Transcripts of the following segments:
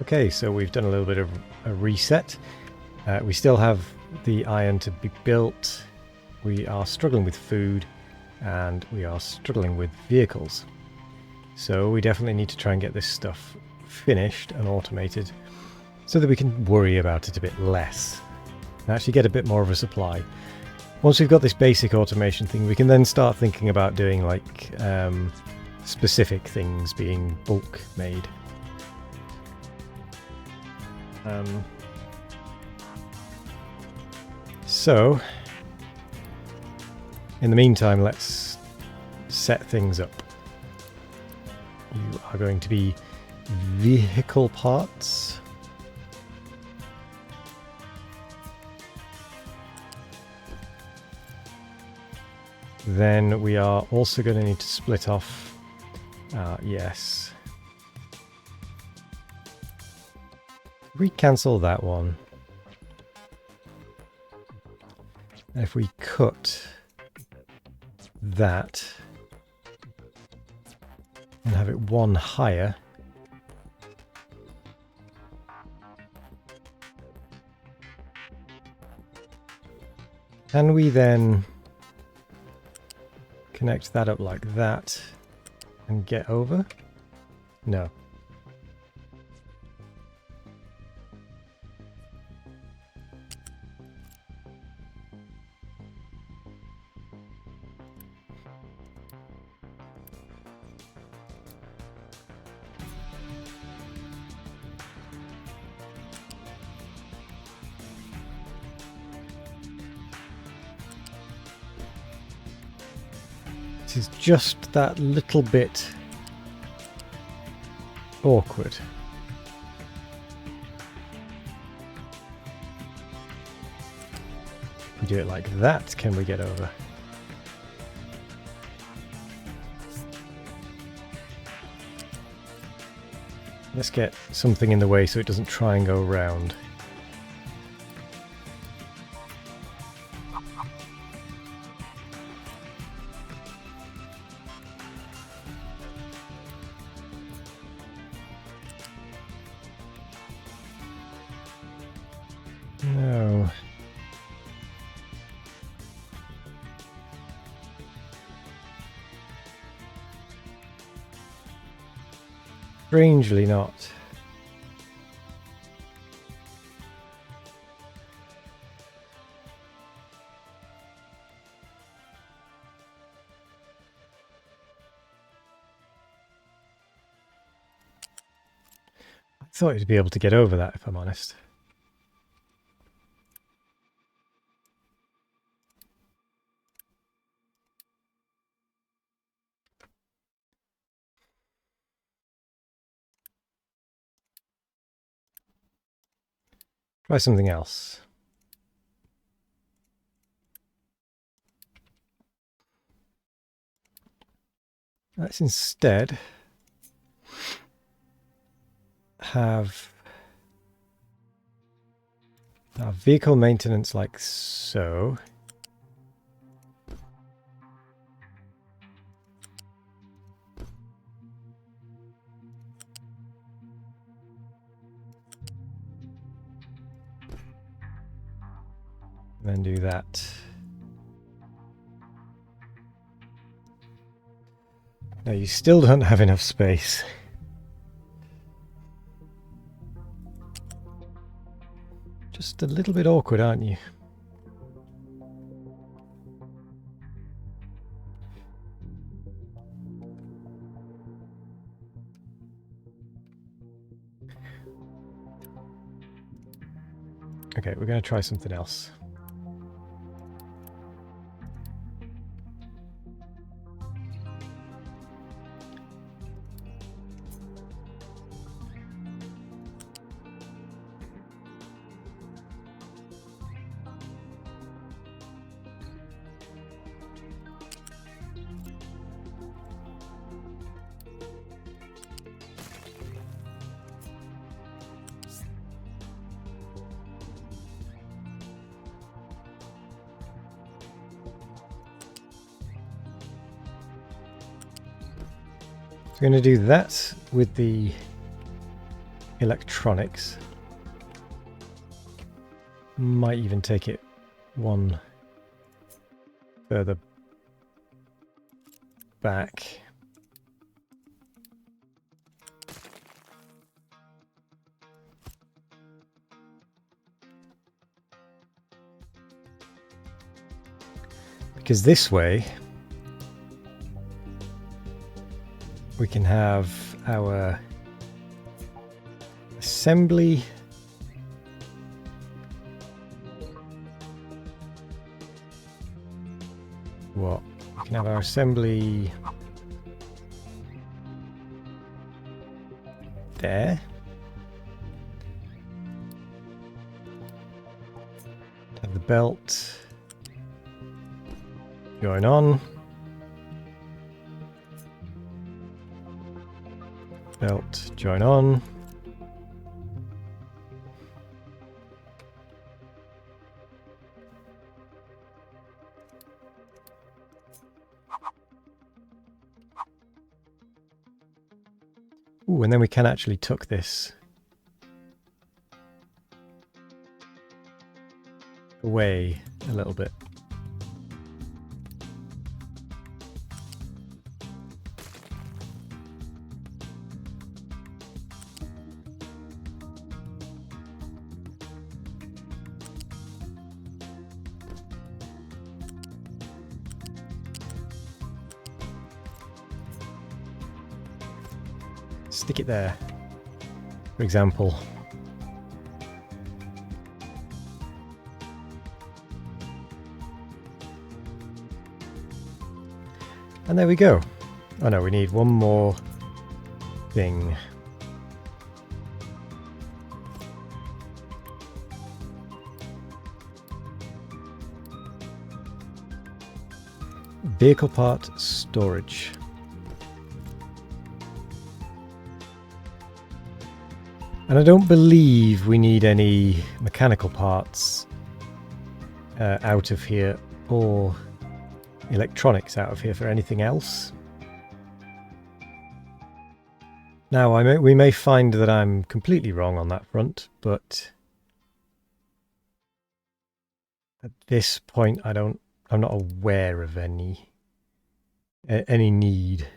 Okay, so we've done a little bit of a reset. We still have the iron to be built. We are struggling with food, and we are struggling with vehicles. So we definitely need to try and get this stuff finished and automated so that we can worry about it a bit less and actually get a bit more of a supply. Once we've got this basic automation thing, we can then start thinking about doing like specific things being bulk made. So in the meantime, let's set things up. You are going to be vehicle parts. Then we are also going to need to split off, yes. We cancel that one. And if we cut that and have it one higher, can we then connect that up like that and get over? No. Is just that little bit awkward. If we do it like that, can we get over? Let's get something in the way so it doesn't try and go round. No. Strangely not. I thought you'd be able to get over that, if I'm honest. Try something else. Let's instead have our vehicle maintenance like so. And then do that. No, you still don't have enough space. Just a little bit awkward, aren't you? Okay, we're going to try something else. So we're going to do that with the electronics. Might even take it one further back. Because this way we can have our assembly we can have our assembly there. Have the belt going on. Belt join on. Ooh, and then we can actually tuck this away a little bit. Stick it there, for example. And there we go. Oh no, we need one more thing. Vehicle part storage. And I don't believe we need any mechanical parts out of here or electronics out of here for anything else. Now, we may find that I'm completely wrong on that front, but at this point I'm not aware of any need.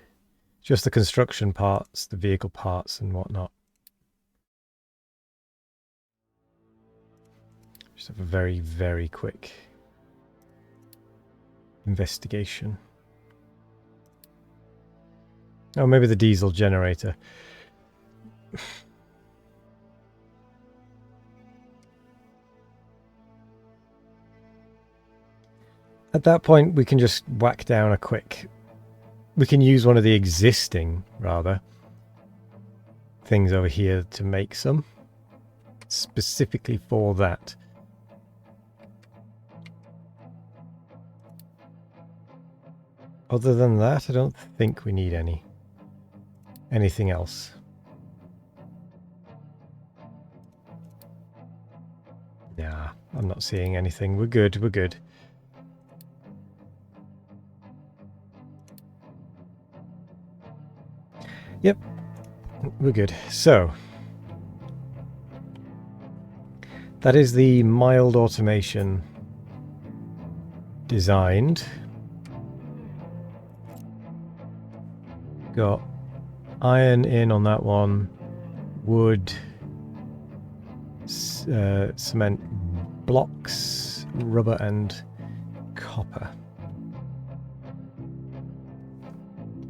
Just the construction parts, the vehicle parts and whatnot. Just have a very, very quick investigation. Oh, maybe the diesel generator. At that point, we can just whack down a quick... We can use one of the existing, rather, things over here to make some. Specifically for that. Other than that, I don't think we need anything else. Nah, I'm not seeing anything. We're good, we're good. Yep, we're good. So, that is the mild automation designed. Got iron in on that one, wood, cement blocks, rubber and copper.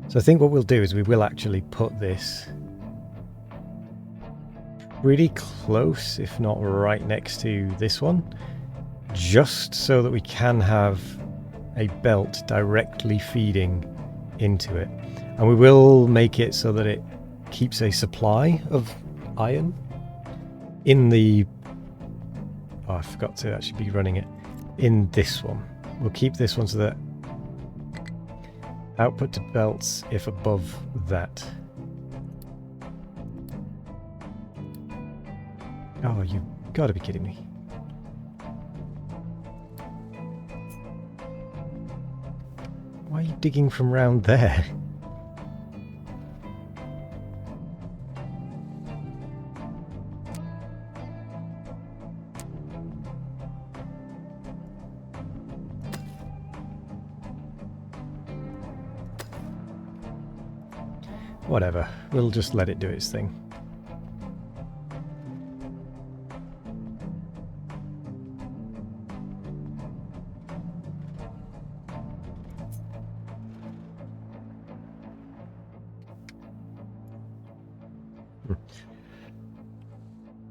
So I think what we'll do is we will actually put this pretty close, if not right next to this one, just so that we can have a belt directly feeding into it. And we will make it so that it keeps a supply of iron in the... Oh, I forgot to actually be running it in this one. We'll keep this one so that output to belts if above that. Oh, you've got to be kidding me. Why are you digging from round there? Whatever, we'll just let it do its thing.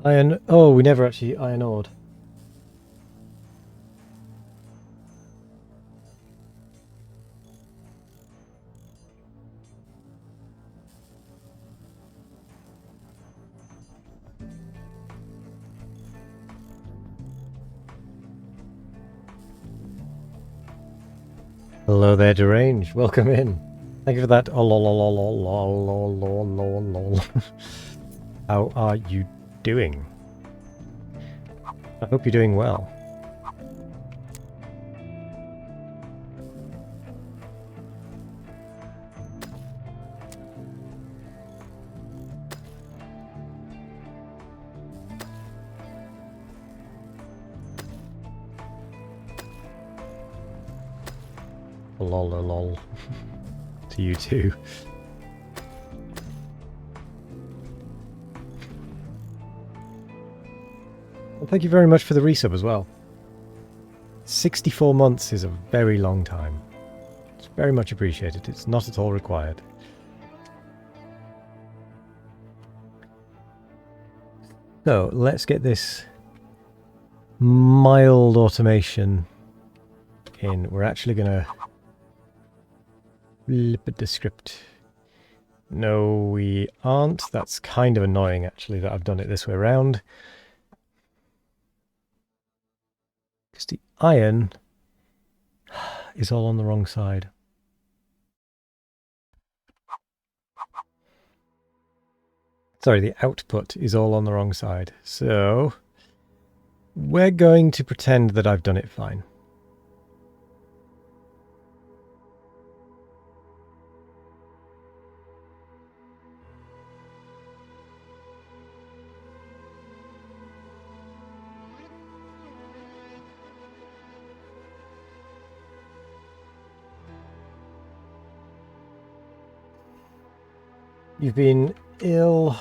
Iron... Oh, we never actually iron ored. Hello there, Deranged. Welcome in. Thank you for that. Oh, lol, lol, lol, lol, lol, lol, lol, lol. How are you doing? I hope you're doing well. Lol, lol, lol. To you too. Well, thank you very much for the resub as well. 64 months is a very long time. It's very much appreciated. It's not at all required. So let's get this mild automation in. We're actually going to flip the script. No, we aren't. That's kind of annoying, actually, that I've done it this way around. Because the iron is all on the wrong side. Sorry, the output is all on the wrong side. So we're going to pretend that I've done it fine. You've been ill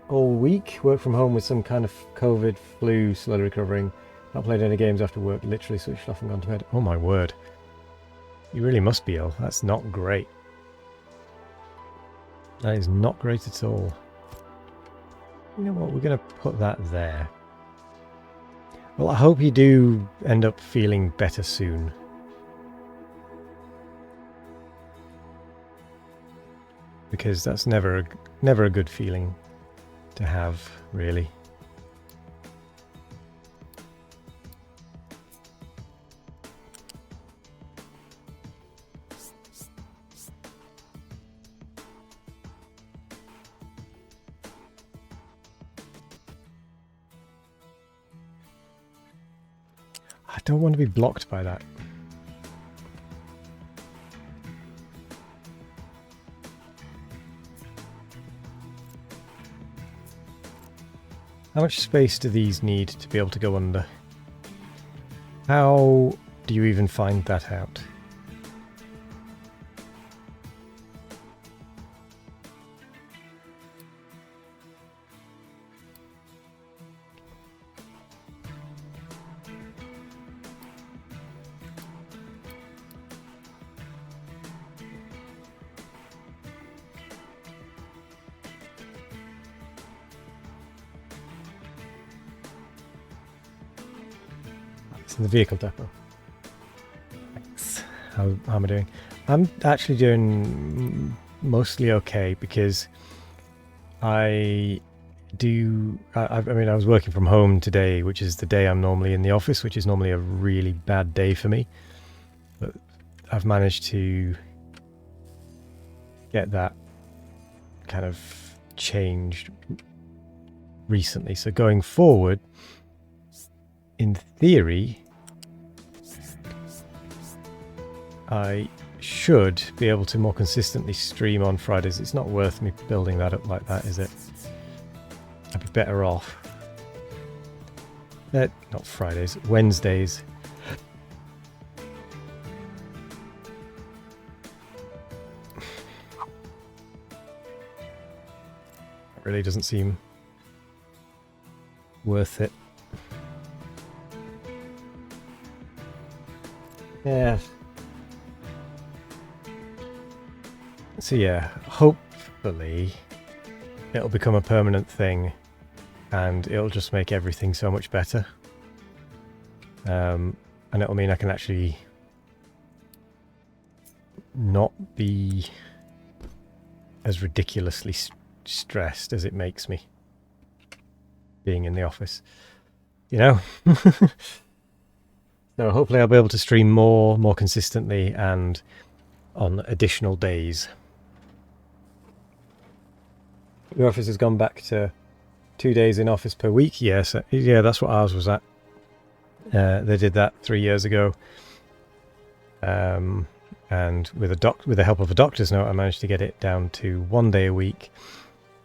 all week, work from home with some kind of COVID, flu, slowly recovering. Not played any games after work, literally switched off and gone to bed. Oh my word. You really must be ill. That's not great. That is not great at all. You know what, we're going to put that there. Well, I hope you do end up feeling better soon. Because that's never a good feeling to have, really. I don't want to be blocked by that. How much space do these need to be able to go under? How do you even find that out? In the vehicle depot. Thanks. How am I doing? I'm actually doing mostly okay because I mean, I was working from home today, which is the day I'm normally in the office, which is normally a really bad day for me. But I've managed to get that kind of changed recently. So going forward, in theory, I should be able to more consistently stream on Fridays. It's not worth me building that up like that, is it? I'd be better off. Not Fridays, Wednesdays. That really doesn't seem worth it. Yeah. So yeah, hopefully it'll become a permanent thing and it'll just make everything so much better. And it'll mean I can actually not be as ridiculously stressed as it makes me being in the office, you know. So hopefully I'll be able to stream more consistently and on additional days. Your office has gone back to 2 days in office per week. Yes, yeah, that's what ours was at. They did that 3 years ago, and with the help of a doctor's note, I managed to get it down to 1 day a week.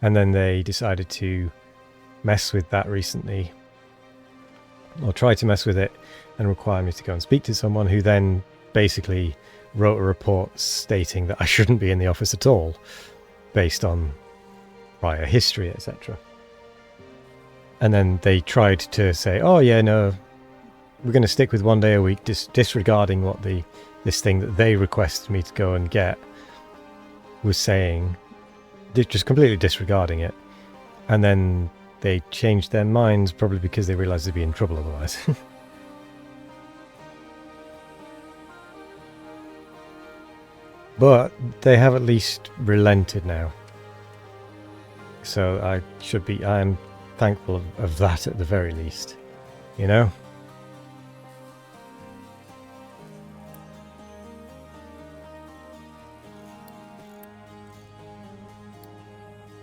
And then they decided to mess with that recently, or try to mess with it, and require me to go and speak to someone who then basically wrote a report stating that I shouldn't be in the office at all, based on prior history, etc. And then they tried to say, oh yeah, no, we're going to stick with 1 day a week, disregarding what this thing that they requested me to go and get was saying, just completely disregarding it. And then they changed their minds, probably because they realised they'd be in trouble otherwise. But they have at least relented now. So I am thankful of that at the very least, you know?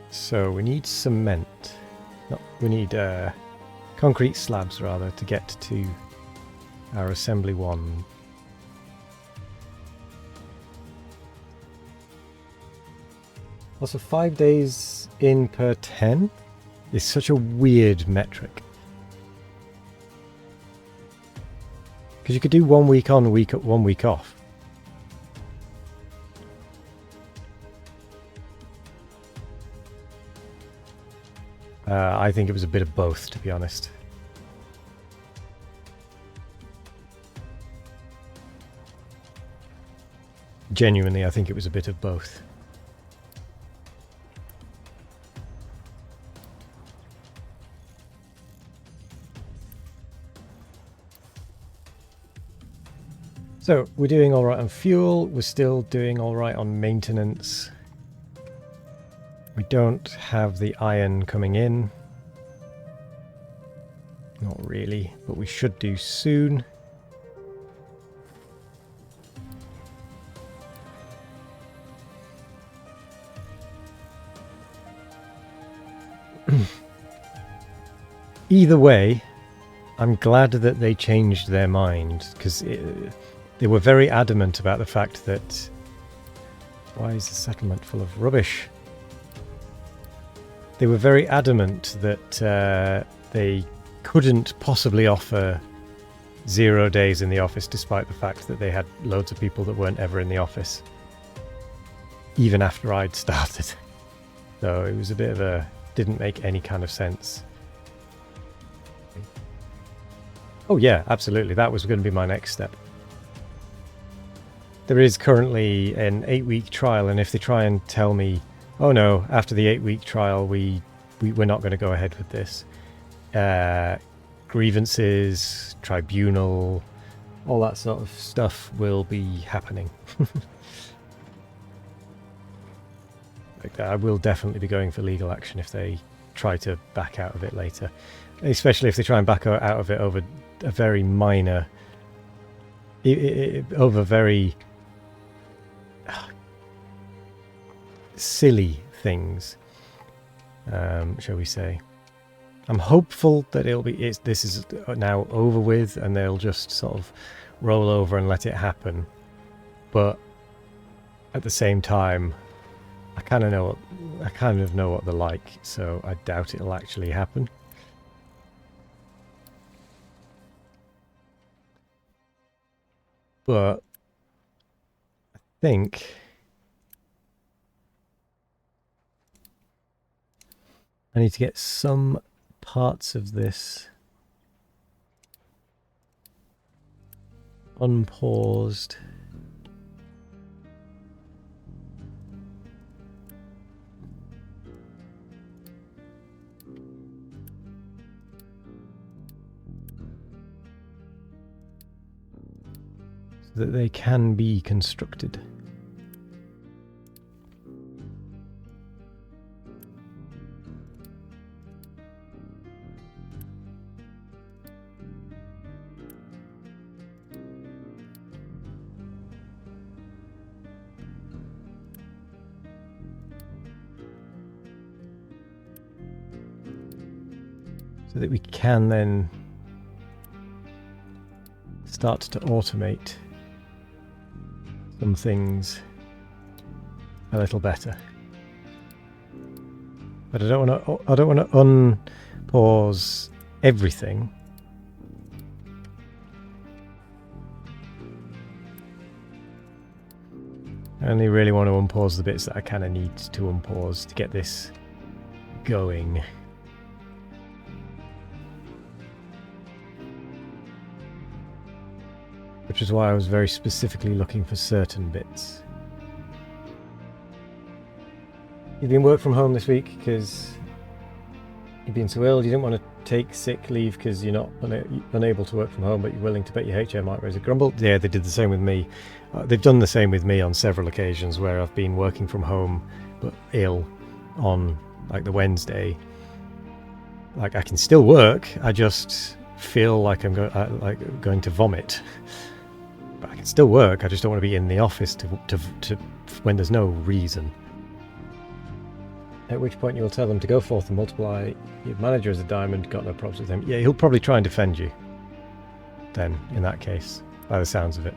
So we need cement. No, we need concrete slabs rather to get to our assembly 1. Also, 5 days in per 10 is such a weird metric. Because you could do 1 week on, 1 week off. I think it was a bit of both, to be honest. Genuinely, I think it was a bit of both. So, we're doing alright on fuel, we're still doing alright on maintenance. We don't have the iron coming in. Not really, but we should do soon. Either way, I'm glad that they changed their mind, because they were very adamant about the fact that... Why is the settlement full of rubbish? They were very adamant that they couldn't possibly offer 0 days in the office, despite the fact that they had loads of people that weren't ever in the office, even after I'd started. So it was a bit of a... didn't make any kind of sense. Oh yeah, absolutely, that was going to be my next step. There is currently an 8-week trial, and if they try and tell me, oh no, after the 8-week trial we're not going to go ahead with this, grievances, tribunal, all that sort of stuff will be happening. Like, I will definitely be going for legal action if they try to back out of it later, especially if they try and back out of it over a very minor, over very silly things, shall we say. I'm hopeful that this is now over with and they'll just sort of roll over and let it happen. But at the same time, I kind of know what they're like, so I doubt it'll actually happen. But I think I need to get some parts of this unpaused. So that they can be constructed. So that we can then start to automate some things a little better. But I don't want to unpause everything. I only really want to unpause the bits that I kind of need to unpause to get this going. Which is why I was very specifically looking for certain bits. You've been work from home this week because you've been so ill. You didn't want to take sick leave because you're not unable to work from home, but you're willing to bet your HM might raise a grumble. Yeah, they did the same with me. They've done the same with me on several occasions where I've been working from home but ill on like the Wednesday. Like I can still work, I just feel like I'm going to vomit. But I can still work, I just don't want to be in the office to when there's no reason. At which point you'll tell them to go forth and multiply. Your manager is a diamond, got no problems with him. Yeah, he'll probably try and defend you then, in that case, by the sounds of it.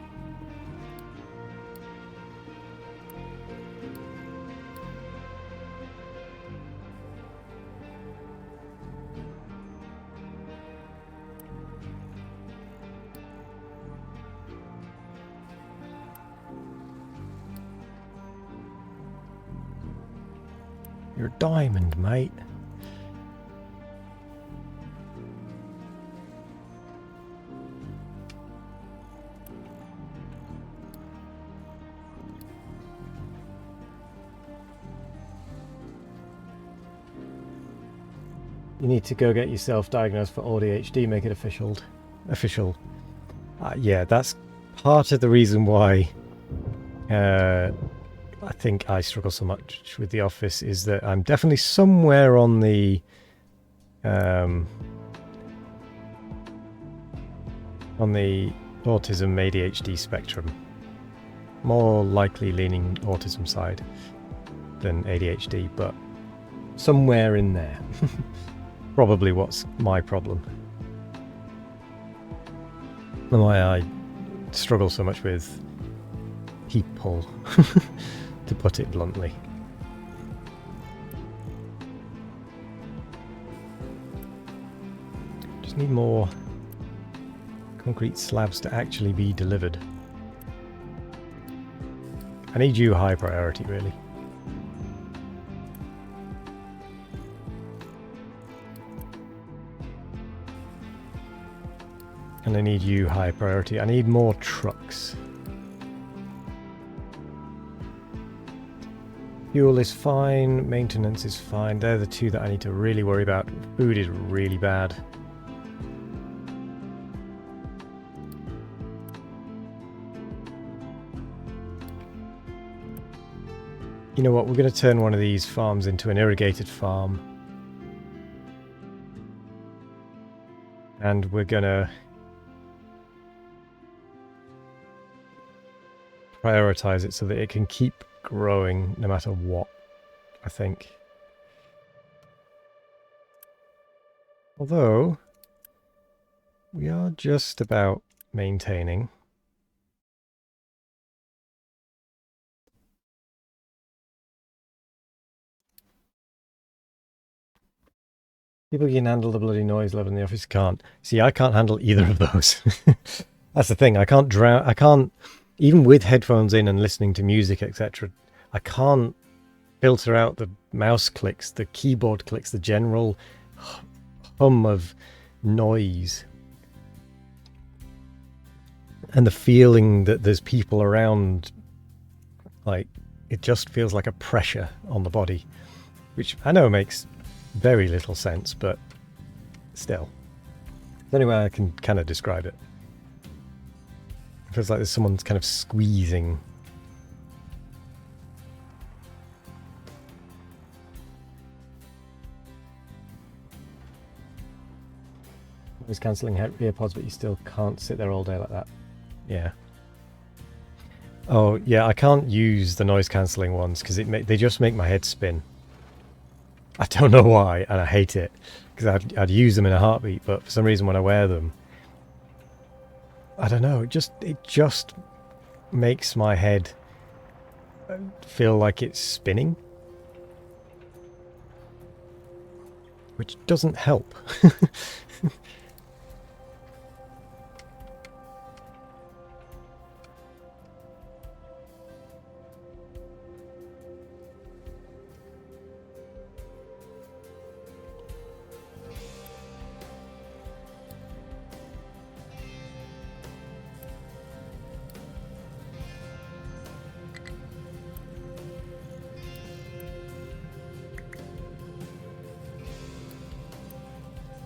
You're a diamond, mate. You need to go get yourself diagnosed for ADHD, make it official. Yeah, that's part of the reason why I think I struggle so much with the office, is that I'm definitely somewhere on the autism ADHD spectrum. More likely leaning autism side than ADHD, but somewhere in there. Probably what's my problem. And why I struggle so much with people, to put it bluntly. Just need more concrete slabs to actually be delivered. I need you high priority, really. And I need you high priority. I need more trucks. Fuel is fine, maintenance is fine. They're the two that I need to really worry about. Food is really bad. You know what, we're going to turn one of these farms into an irrigated farm. And we're going to prioritize it so that it can keep growing no matter what, I think. Although, we are just about maintaining. People can handle the bloody noise level in the office, can't. See, I can't handle either of those. That's the thing, I can't, even with headphones in and listening to music, etc., I can't filter out the mouse clicks, the keyboard clicks, the general hum of noise, and the feeling that there's people around. Like, it just feels like a pressure on the body, which I know makes very little sense, but still. It's the only way I can kind of describe it. It feels like there's someone's kind of squeezing. Noise cancelling earpods, but you still can't sit there all day like that. Yeah. Oh, yeah, I can't use the noise cancelling ones because they just make my head spin. I don't know why, and I hate it, because I'd use them in a heartbeat, but for some reason when I wear them, I don't know, it just makes my head feel like it's spinning, which doesn't help.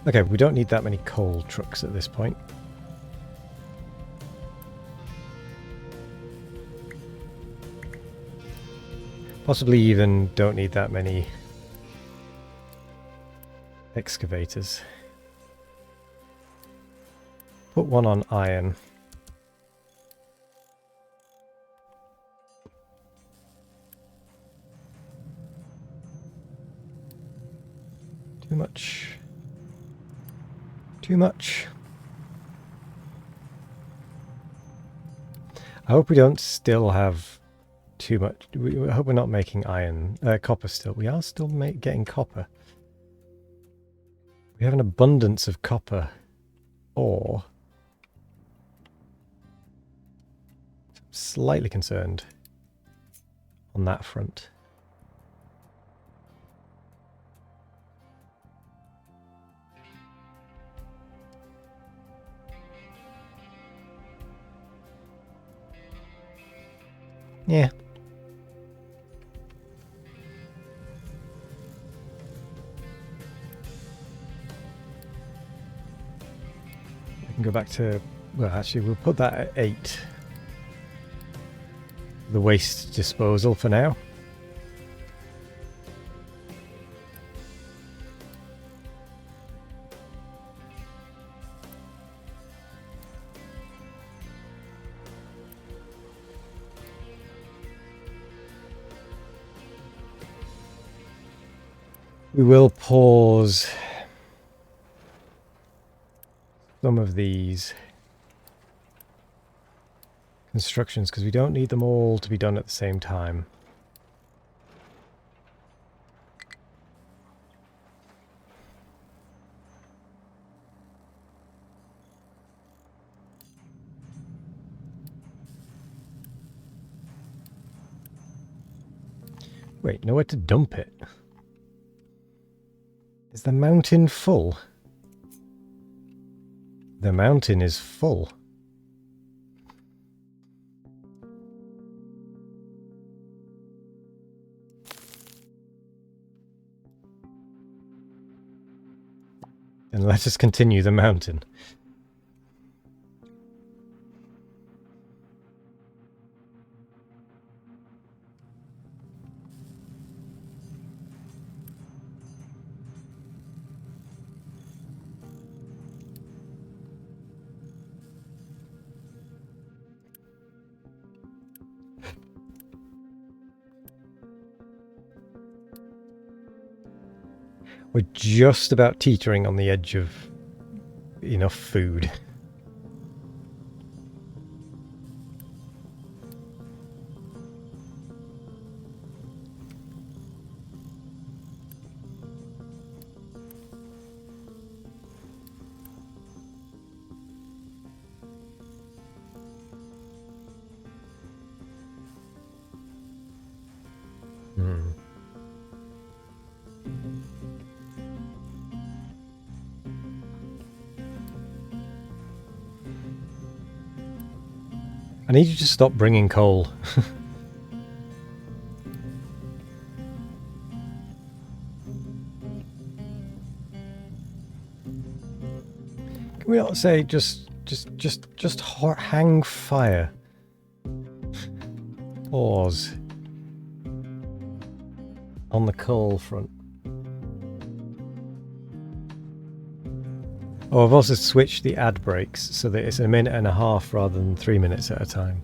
Okay, we don't need that many coal trucks at this point. Possibly even don't need that many excavators. Put one on iron. Too much. Too much. I hope we don't still have too much. I hope we're not making iron, copper still. We are still getting copper. We have an abundance of copper ore. I'm slightly concerned on that front. Yeah. I can go back to, well, actually, we'll put that at 8. The waste disposal for now. We will pause some of these constructions because we don't need them all to be done at the same time. Wait, nowhere to dump it. Is the mountain full? The mountain is full. And let us continue the mountain. We're just about teetering on the edge of enough food. I need you to stop bringing coal. Can we not say just hang fire? Pause. On the coal front. Oh, I've also switched the ad breaks so that it's 1.5 minutes rather than 3 minutes at a time.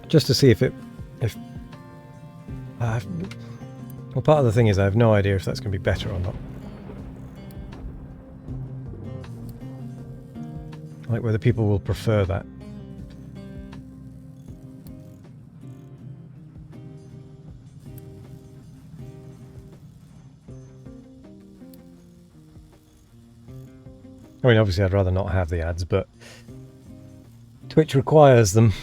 Just to see if well, part of the thing is I have no idea if that's going to be better or not. Like whether people will prefer that. I mean, obviously I'd rather not have the ads, but Twitch requires them.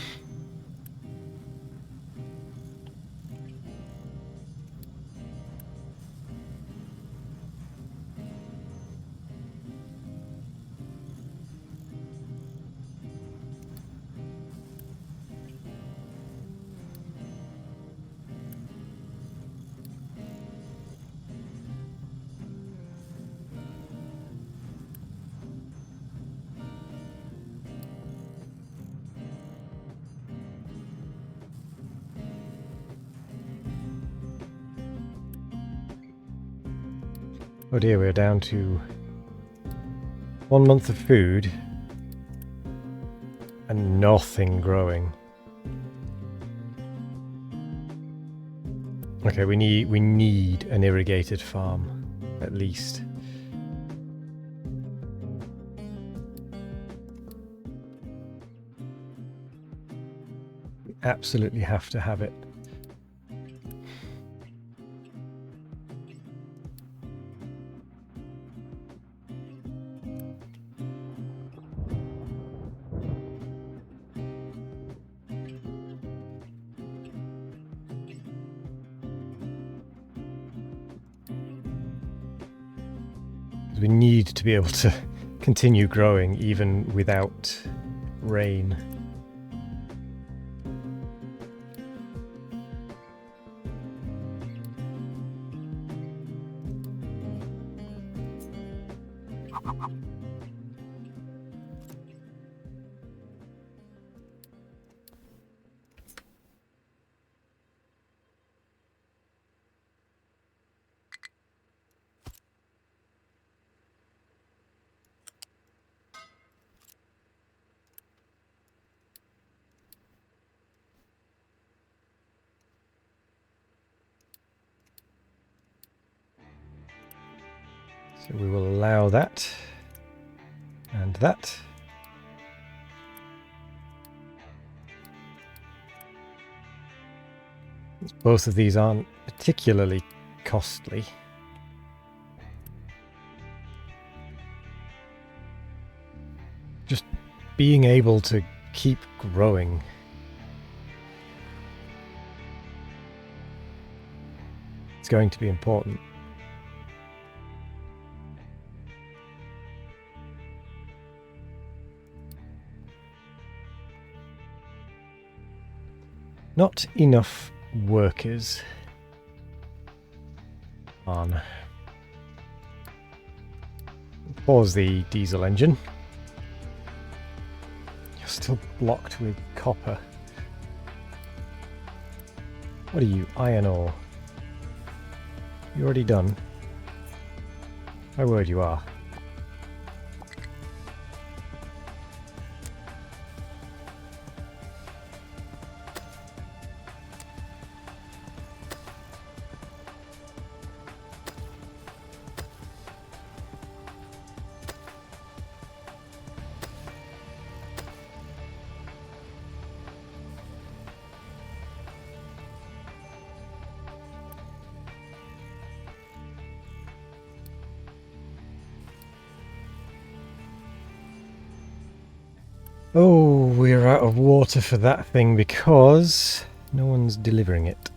Oh dear, we're down to 1 month of food and nothing growing. Okay, we need an irrigated farm, at least. We absolutely have to have it. We need to be able to continue growing even without rain. So we will allow that and that. Both of these aren't particularly costly. Just being able to keep growing. It's going to be important. Not enough workers. On. Pause the diesel engine. You're still blocked with copper. What are you? Iron ore. You already done? My word, you are. Oh, we're out of water for that thing because no one's delivering it.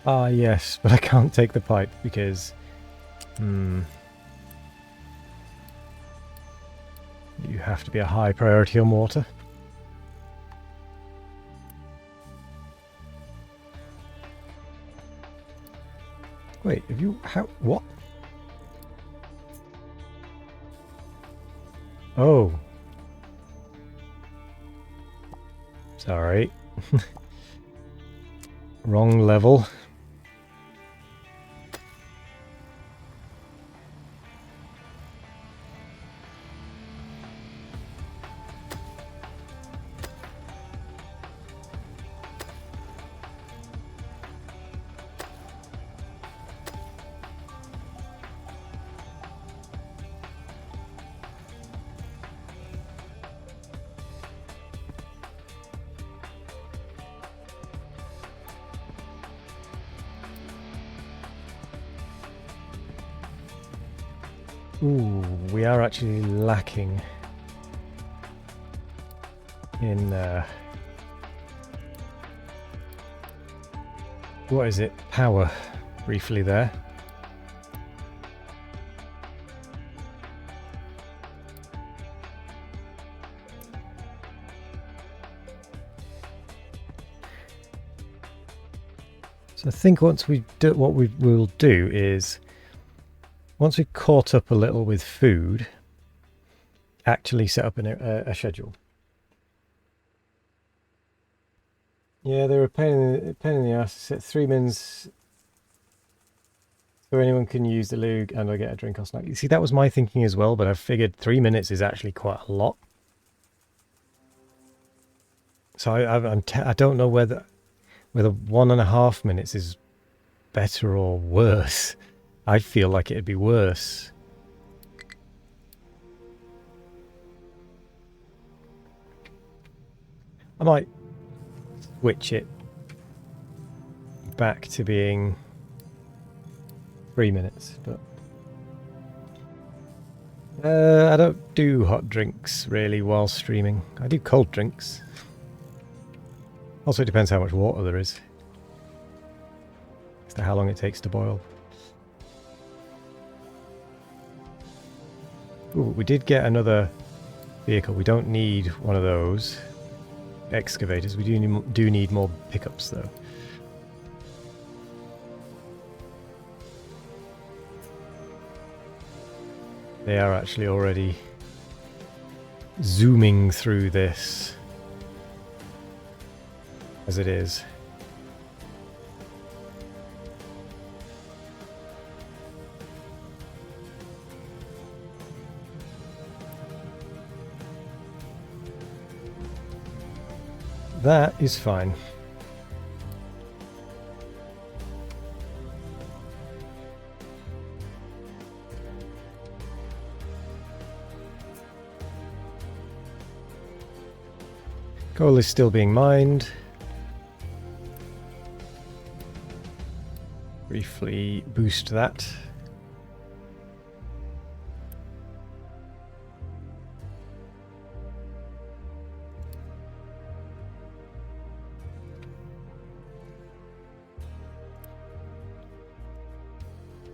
Ah, yes, but I can't take the pipe because... you have to be a high priority on water. Wait, have you... How... What? Oh. Sorry. Wrong level. Ooh, we are actually lacking in what is it? Power, briefly there. So I think once we do, what we will do is, once we've caught up a little with food, actually set up a schedule. Yeah, they were a pain in the ass. Set 3 mins so anyone can use the lug and I get a drink or snack. You see, that was my thinking as well, but I figured 3 minutes is actually quite a lot. So I don't know whether 1.5 minutes is better or worse. I feel like it'd be worse. I might switch it back to being 3 minutes, but I don't do hot drinks really while streaming. I do cold drinks. Also, it depends how much water there is as to how long it takes to boil. Ooh, we did get another vehicle. We don't need one of those excavators. We do need more pickups though. They are actually already zooming through this as it is. That is fine. Coal is still being mined. Briefly boost that.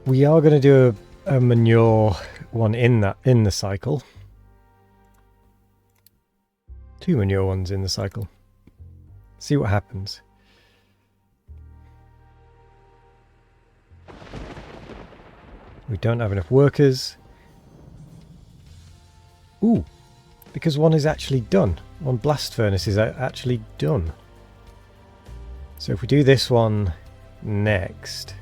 We are going to do a manure one in the cycle. 2 manure ones in the cycle. See what happens. We don't have enough workers. Ooh, because one is actually done. One blast furnace is actually done. So if we do this one next,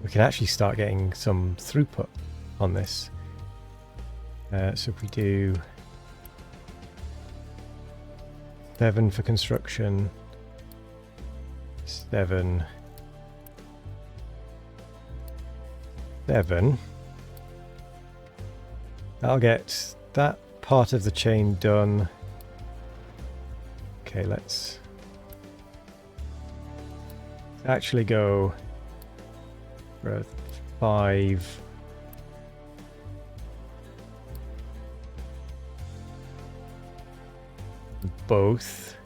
we can actually start getting some throughput on this. So if we do 7 for construction, 7, 7, that'll get that part of the chain done. Okay, let's actually go for a 5. Both.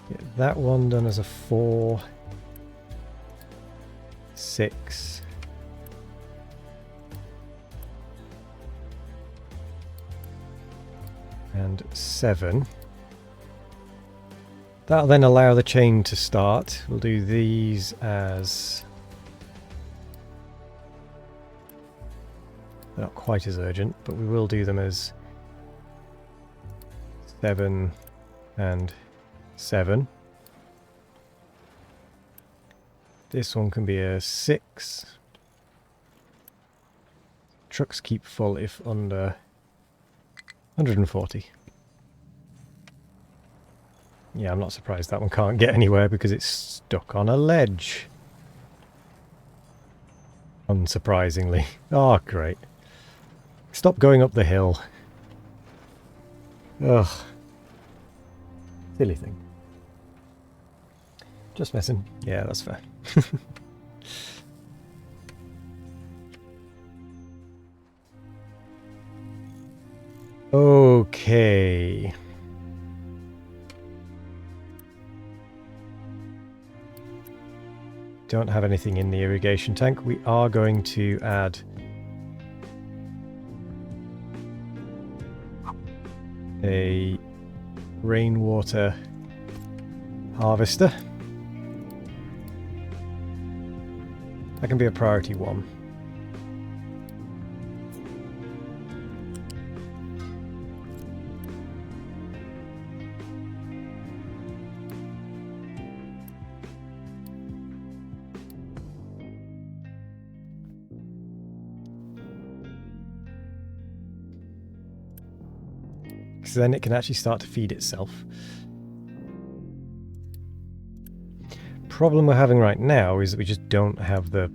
Get that one done as a 4, 6. And 7. That'll then allow the chain to start. We'll do these as... They're not quite as urgent, but we will do them as 7 and 7. This one can be a 6. Trucks keep full if under 140. Yeah, I'm not surprised that one can't get anywhere because it's stuck on a ledge. Unsurprisingly. Oh, great. Stop going up the hill. Ugh. Silly thing. Just messing. Yeah, that's fair. Okay. Don't have anything in the irrigation tank. We are going to add a rainwater harvester. That can be a priority 1. Because then it can actually start to feed itself. Problem we're having right now is that we just don't have the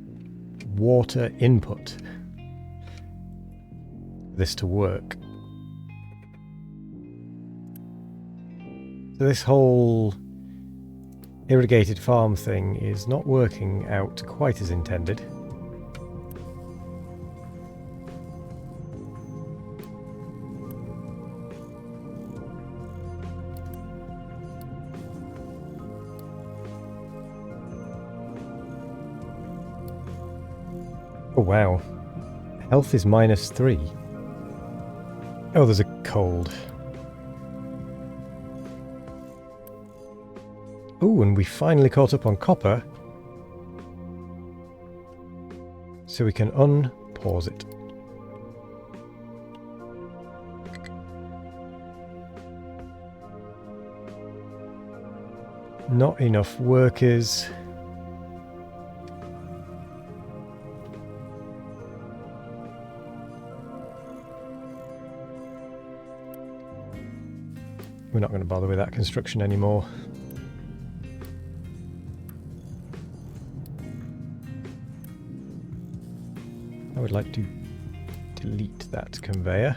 water input for this to work. So this whole irrigated farm thing is not working out quite as intended. Oh wow, health is -3. Oh, there's a cold. Oh, and we finally caught up on copper. So we can unpause it. Not enough workers. We're not going to bother with that construction anymore. I would like to delete that conveyor.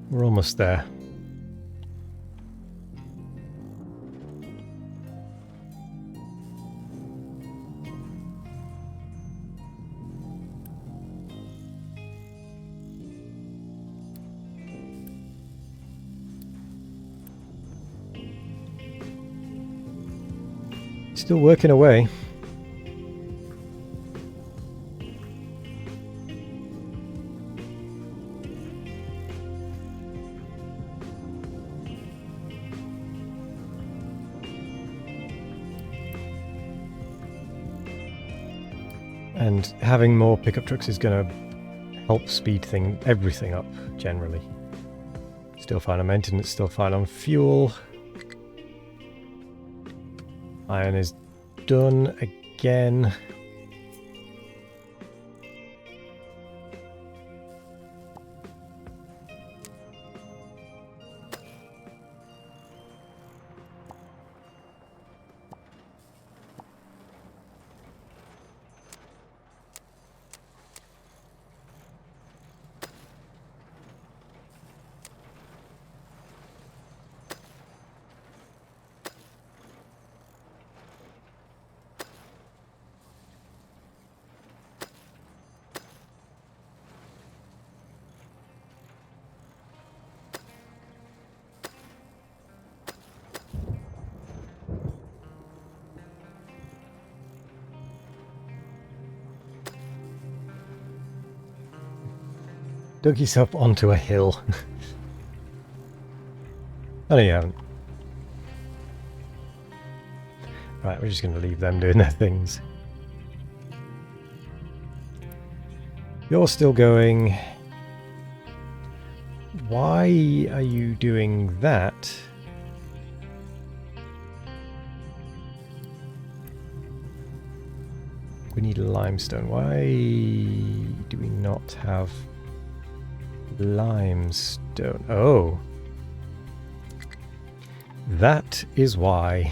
We're almost there. Still working away. And having more pickup trucks is going to help speed everything up generally. Still fine on maintenance, still fine on fuel. Iron is done again. dug yourself onto a hill. Oh, no, you haven't. Right, we're just going to leave them doing their things. You're still going. Why are you doing that? We need limestone. Why do we not have limestone? Oh. That is why.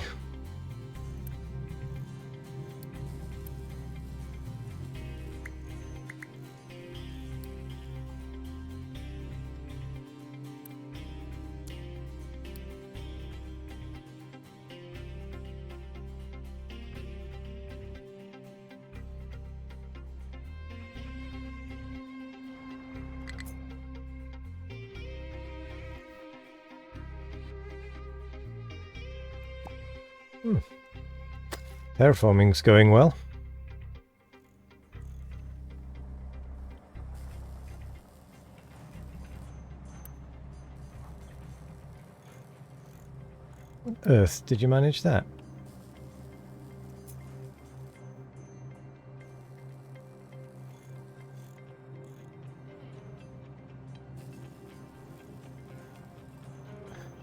Terraforming's going well. What on earth did you manage that?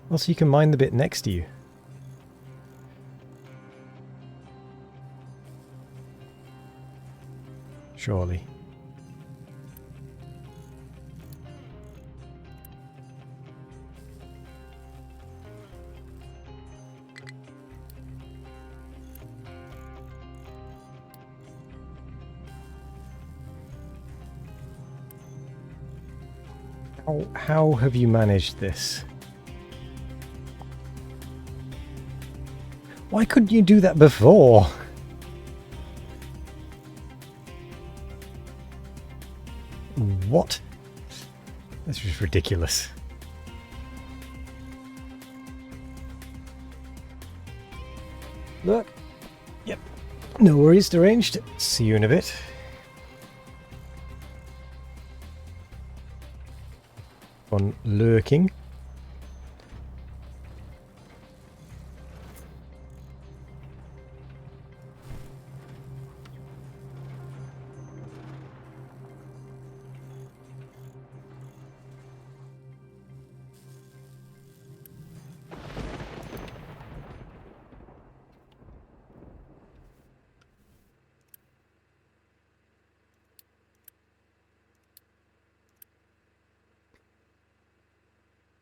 Also, you can mine the bit next to you. Surely. How have you managed this? Why couldn't you do that before? What? That's just ridiculous. Look. Yep. No worries, deranged. See you in a bit. On lurking.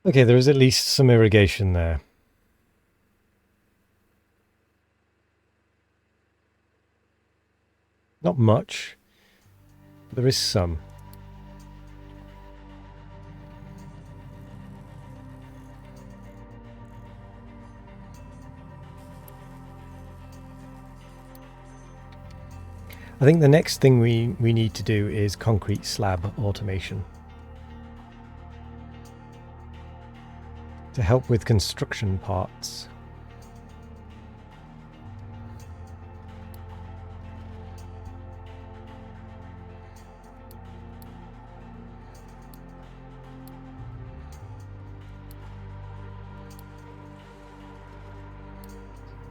Okay, there is at least some irrigation there. Not much. There is some. I think the next thing we need to do is concrete slab automation. To help with construction parts.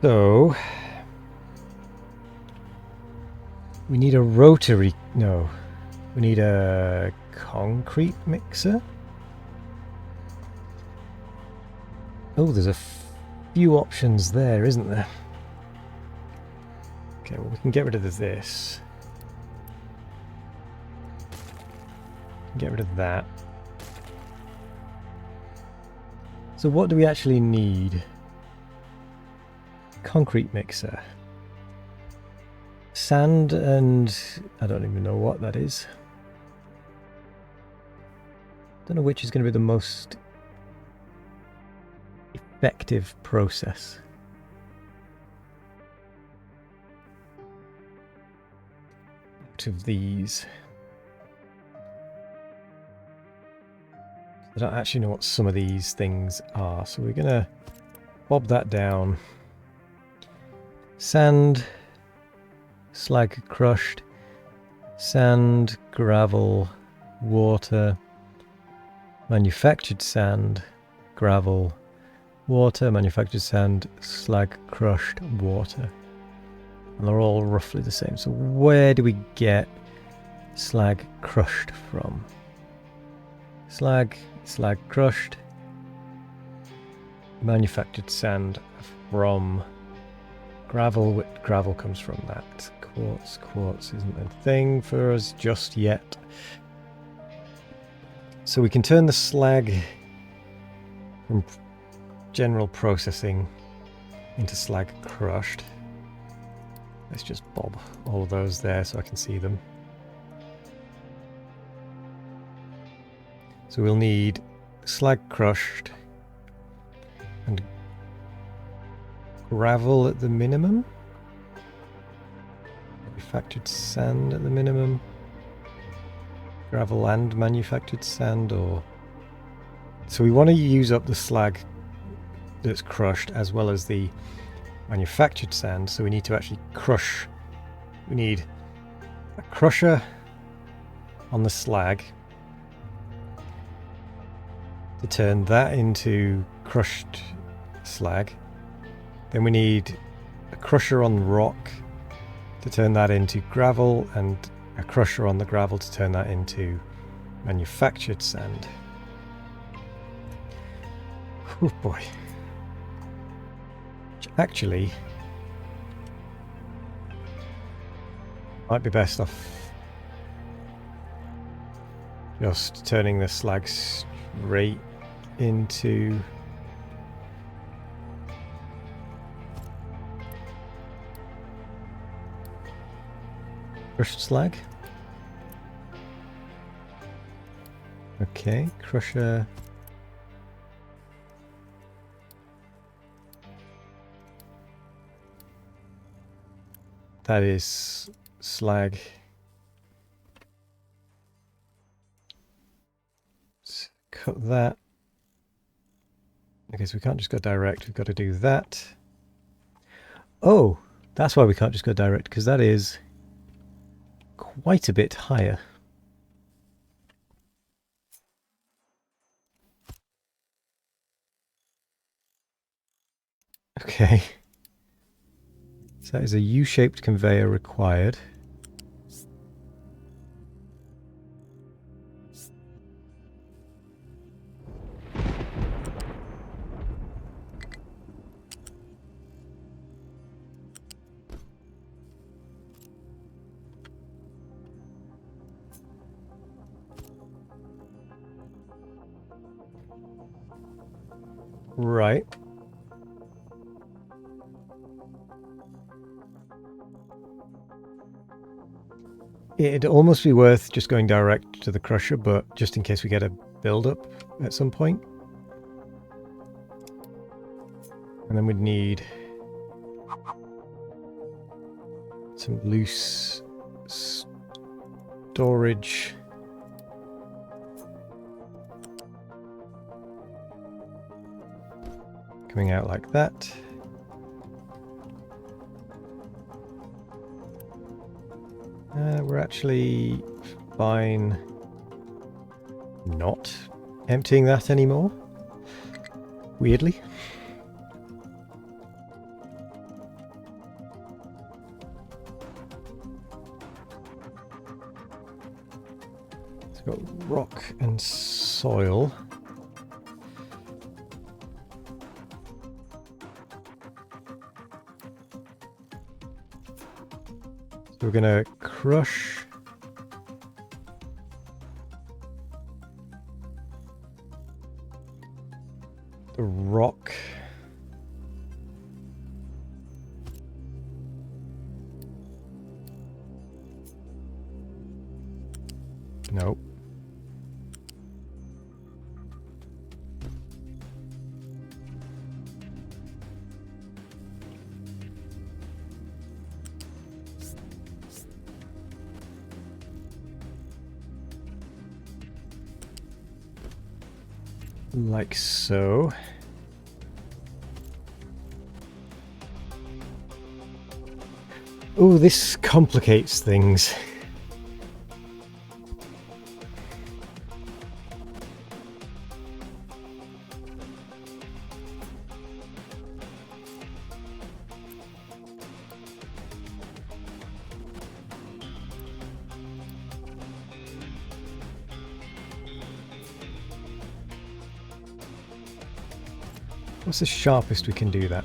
So we need a rotary, no, we need a concrete mixer. Oh, there's a few options there, isn't there? Okay, well, we can get rid of this. Get rid of that. So what do we actually need? Concrete mixer. Sand and... I don't even know what that is. Don't know which is going to be the most effective process. Out of these. I don't actually know what some of these things are, so we're going to bob that down. Sand, slag crushed, sand, gravel, water, manufactured sand, gravel, water, manufactured sand, slag, crushed, water. And they're all roughly the same. So where do we get slag crushed from? Slag crushed, manufactured sand from gravel. Gravel comes from that. Quartz isn't a thing for us just yet. So we can turn the slag from general processing into slag crushed. Let's just bob all of those there so I can see them. So we'll need slag crushed and gravel at the minimum. Manufactured sand at the minimum. Gravel and manufactured sand, or... So we want to use up the slag that's crushed as well as the manufactured sand, so we need to actually crush. We need a crusher on the slag to turn that into crushed slag. Then we need a crusher on rock to turn that into gravel, and a crusher on the gravel to turn that into manufactured sand. Oh boy. Actually, might be best off just turning the slag straight into crushed slag. Okay, crusher. That is slag. Let's cut that. Okay, so we can't just go direct, we've got to do that. Oh, that's why we can't just go direct, because that is quite a bit higher. Okay. So that is a U-shaped conveyor required. Right. It'd almost be worth just going direct to the crusher, but just in case we get a build-up at some point. And then we'd need some loose storage. Coming out like that. We're actually fine not emptying that anymore, weirdly. It's got rock and soil. So we're going to crush the rock. Nope. Like so. Oh, this complicates things. What's the sharpest we can do that?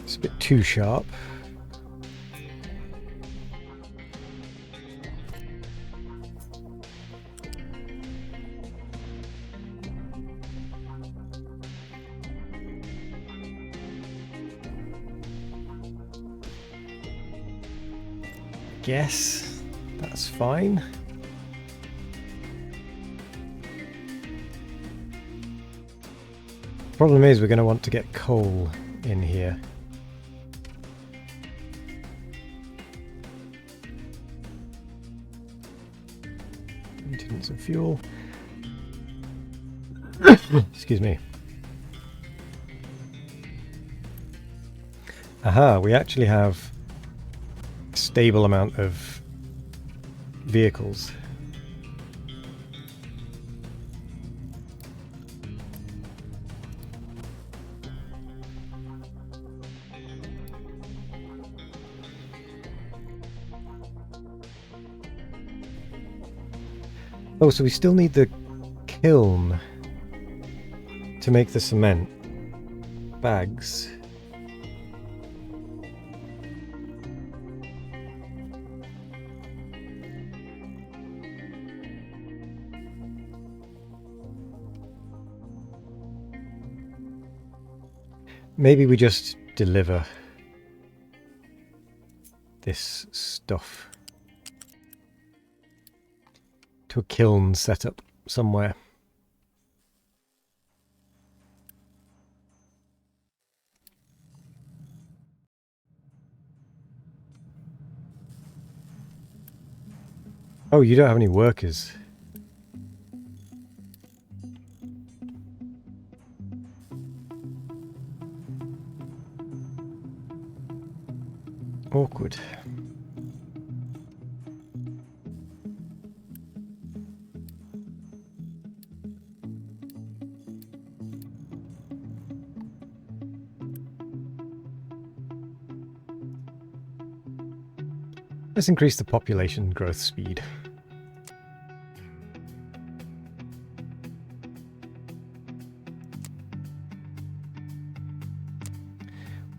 It's a bit too sharp. Guess that's fine. Problem is, we're going to want to get coal in here. Maintenance of fuel. Excuse me. Aha, we actually have a stable amount of vehicles. Oh, so we still need the kiln to make the cement bags. Maybe we just deliver this stuff to a kiln setup somewhere. Oh, you don't have any workers. Awkward. Let's increase the population growth speed.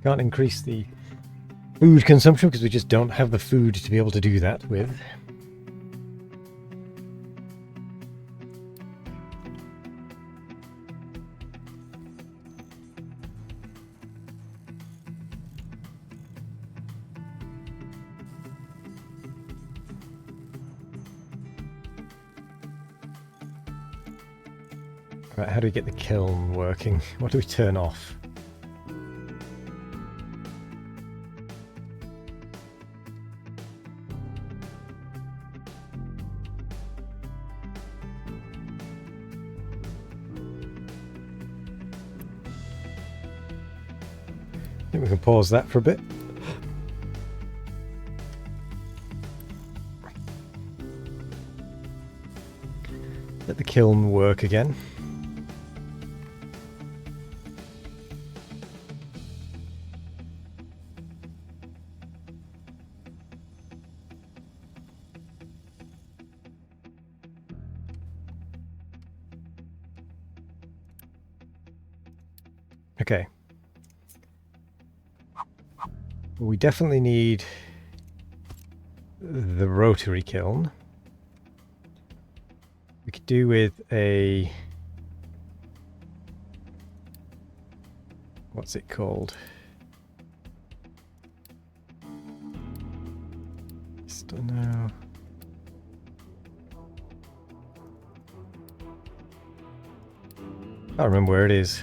Can't increase the food consumption because we just don't have the food to be able to do that with. Right, how do we get the kiln working? What do we turn off? I think we can pause that for a bit. Let the kiln work again. Okay. We definitely need the rotary kiln. We could do with a... what's it called? Just don't know. I can't remember where it is.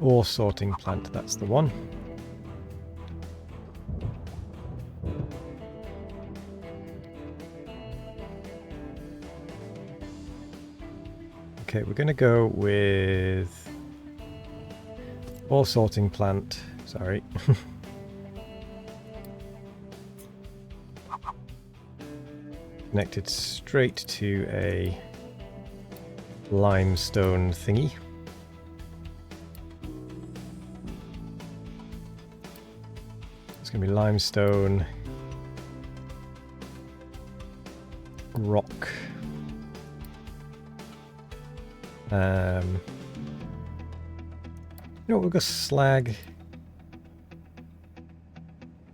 Ore sorting plant, that's the one. Okay, we're going to go with ore sorting plant, sorry. connected straight to a limestone thingy. It's going to be limestone, rock, you know what, we've got slag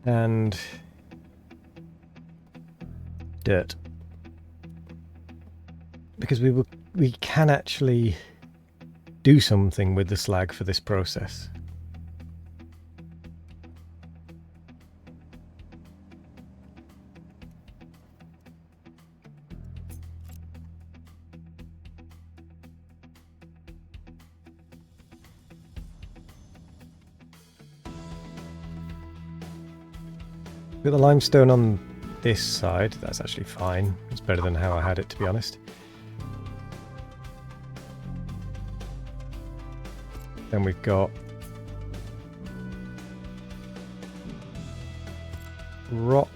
and dirt, because we can actually do something with the slag for this process. With the limestone on this side, that's actually fine. It's better than how I had it, to be honest. Then we've got rock.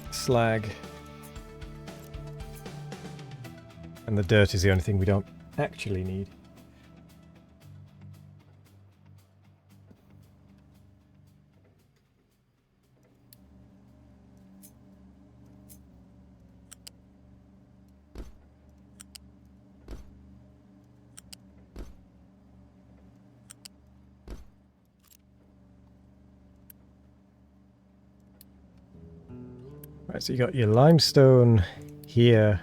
Slag. And the dirt is the only thing we don't actually need. Right, so you got your limestone here,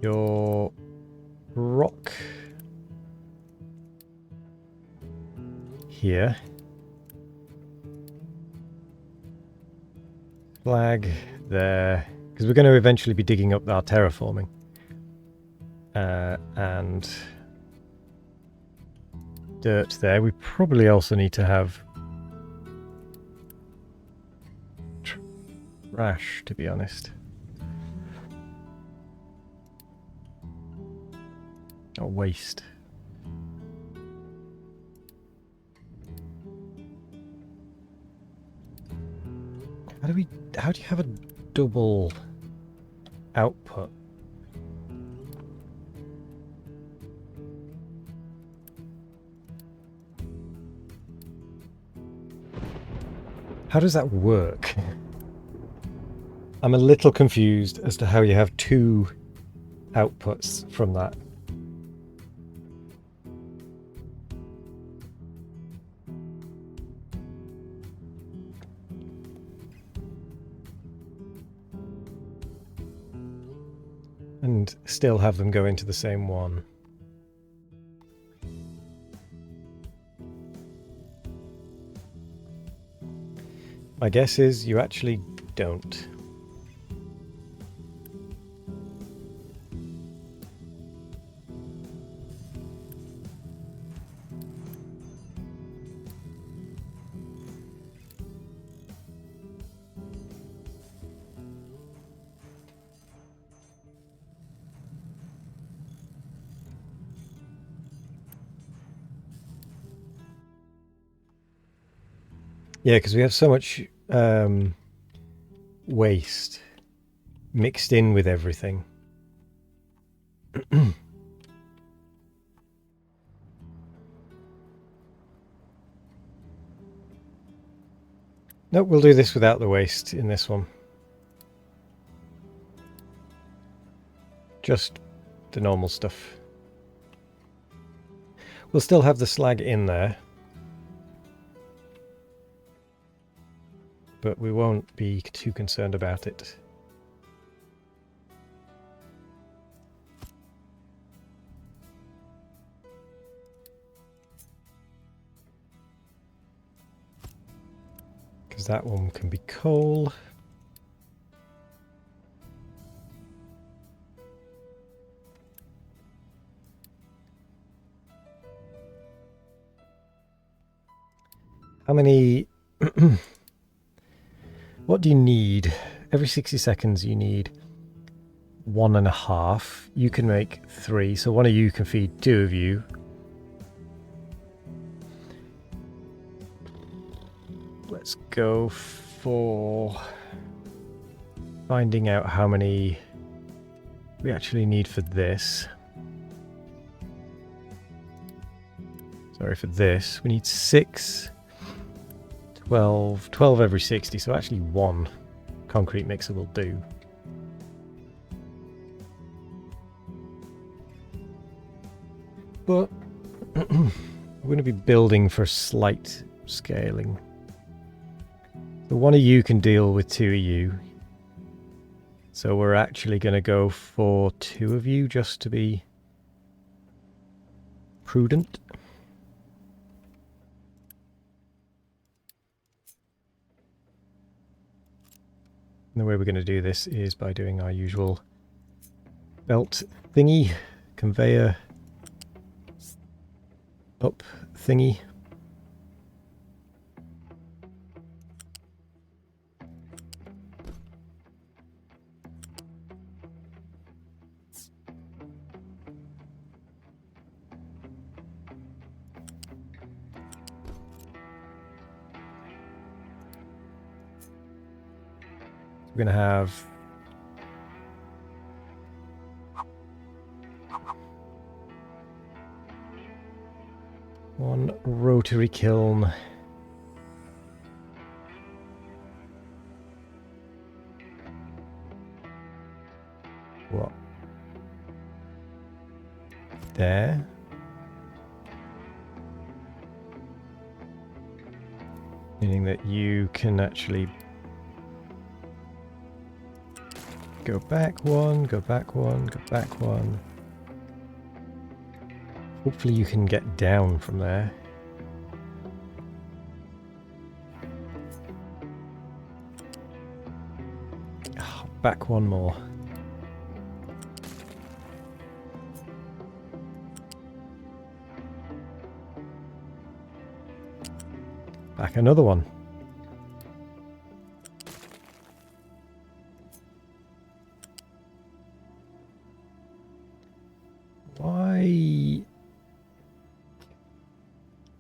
your rock here, flag there, because we're going to eventually be digging up our terraforming, and dirt there. We probably also need to have trash, to be honest. Or waste. How do you have a double output? How does that work? I'm a little confused as to how you have two outputs from that. And still have them go into the same one. My guess is you actually don't. Yeah, because we have so much waste mixed in with everything. Nope, we'll do this without the waste in this one. Just the normal stuff. We'll still have the slag in there, but we won't be too concerned about it. Because that one can be coal. How many... What do you need? Every 60 seconds you need 1.5. You can make 3, so one of you can feed 2 of you. Let's go for finding out how many we actually need for this. Sorry, for this. We need 6, 12, 12 every 60, so actually 1 concrete mixer will do. But we're going to be building for slight scaling. So one of you can deal with 2 of you. So we're actually going to go for 2 of you just to be prudent. And the way we're going to do this is by doing our usual belt thingy, conveyor up thingy. We're going to have one rotary kiln. What? There. Meaning that you can actually go back 1, go back 1, go back 1. Hopefully you can get down from there. Oh, back 1 more. Back another 1.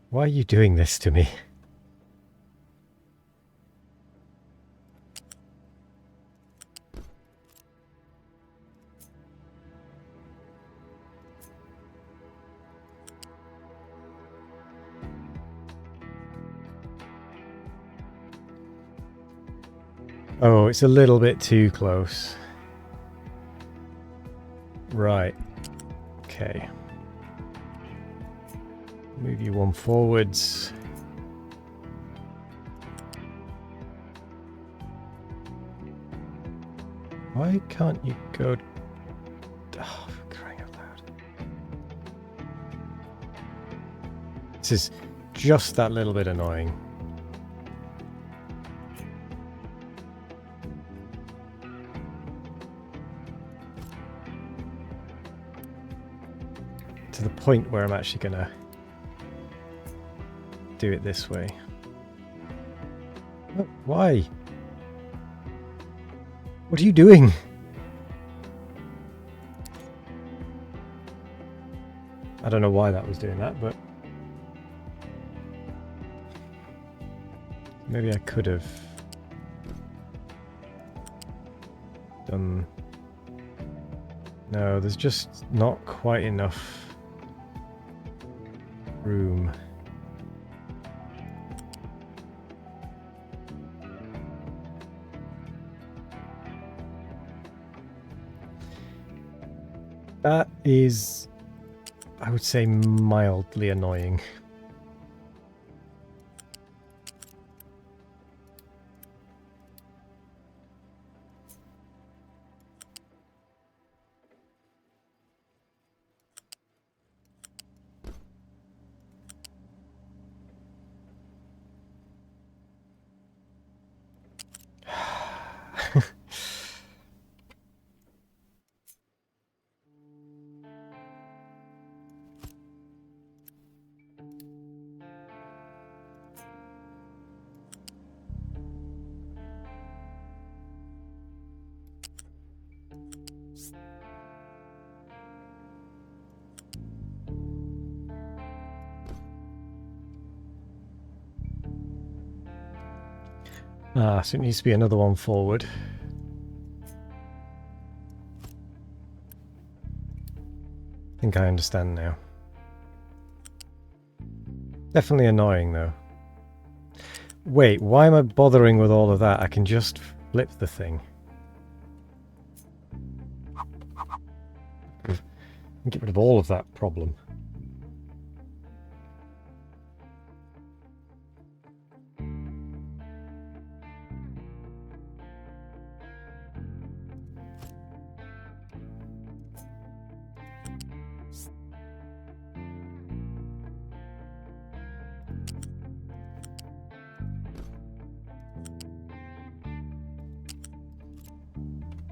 Why are you doing this to me? Oh, it's a little bit too close. Right. Okay. Move you 1 forwards. Why can't you go... Oh, for crying out loud. This is just that little bit annoying. To the point where I'm actually gonna do it this way. Oh, why? What are you doing? I don't know why that was doing that, but maybe I could have done... No, there's just not quite enough room. That is, I would say, mildly annoying. Ah, so it needs to be another one forward. I think I understand now. Definitely annoying though. Wait, why am I bothering with all of that? I can just flip the thing. Get rid of all of that problem.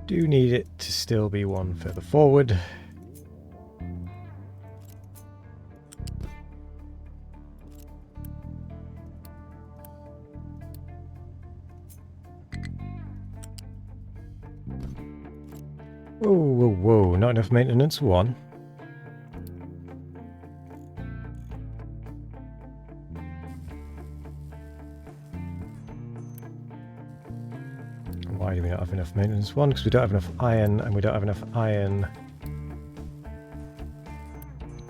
Do need it to still be one further forward. Whoa, whoa, whoa, not enough maintenance, one. Why do we not have enough maintenance? One, because we don't have enough iron, and we don't have enough iron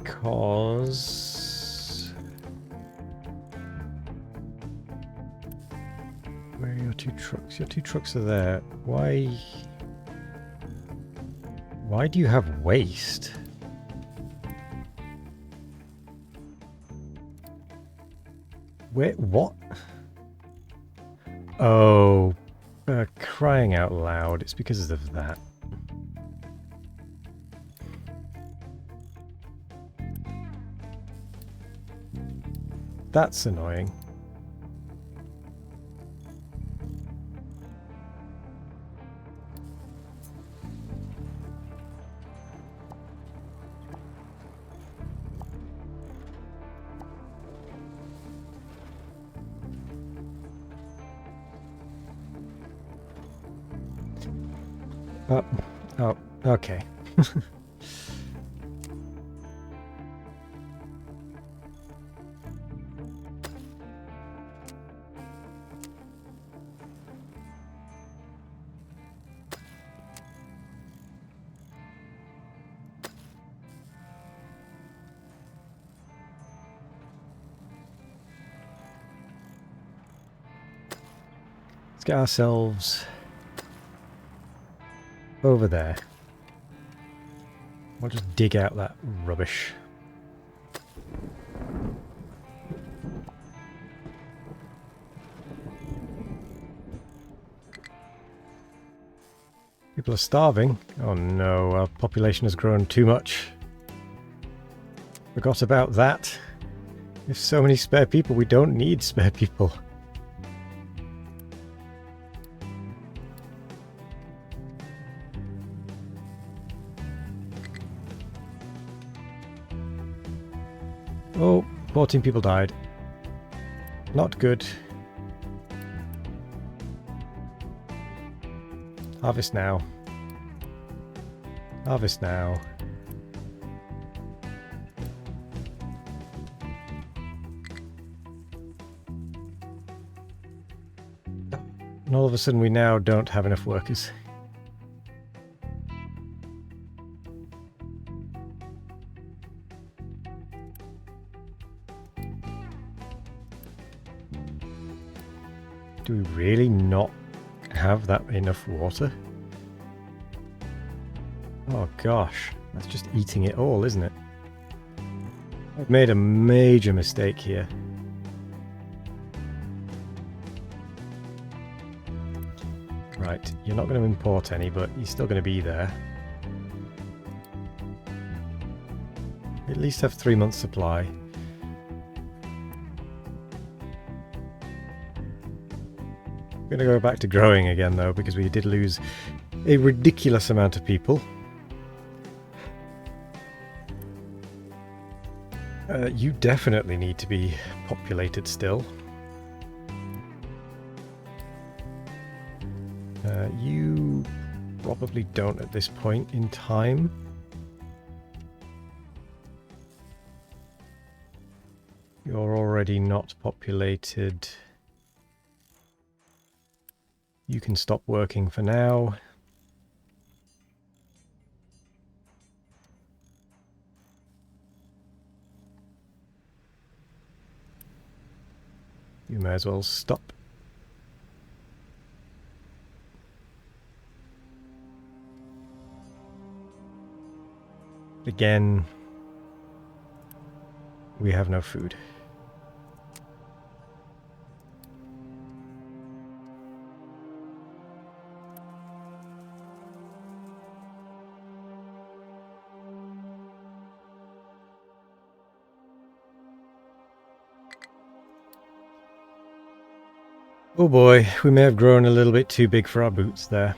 because... Where are your two trucks? Your two trucks are there. Why do you have waste? Wait, what? Oh, crying out loud. It's because of that. That's annoying. Oh, okay. Let's get ourselves over there. We'll just dig out that rubbish. People are starving. Oh no, our population has grown too much. Forgot about that. There's so many spare people, we don't need spare people. Oh, 14 people died. Not good. Harvest now. Harvest now. And all of a sudden we now don't have enough workers. Do we really not have that enough water? Oh gosh, that's just eating it all, isn't it? I've made a major mistake here. Right, you're not going to import any, but you're still going to be there. At least have 3 months supply. I'm going to go back to growing again though, because we did lose a ridiculous amount of people. You definitely need to be populated still. You probably don't at this point in time. You're already not populated. You can stop working for now. You may as well stop. Again, we have no food. Oh boy, we may have grown a little bit too big for our boots there.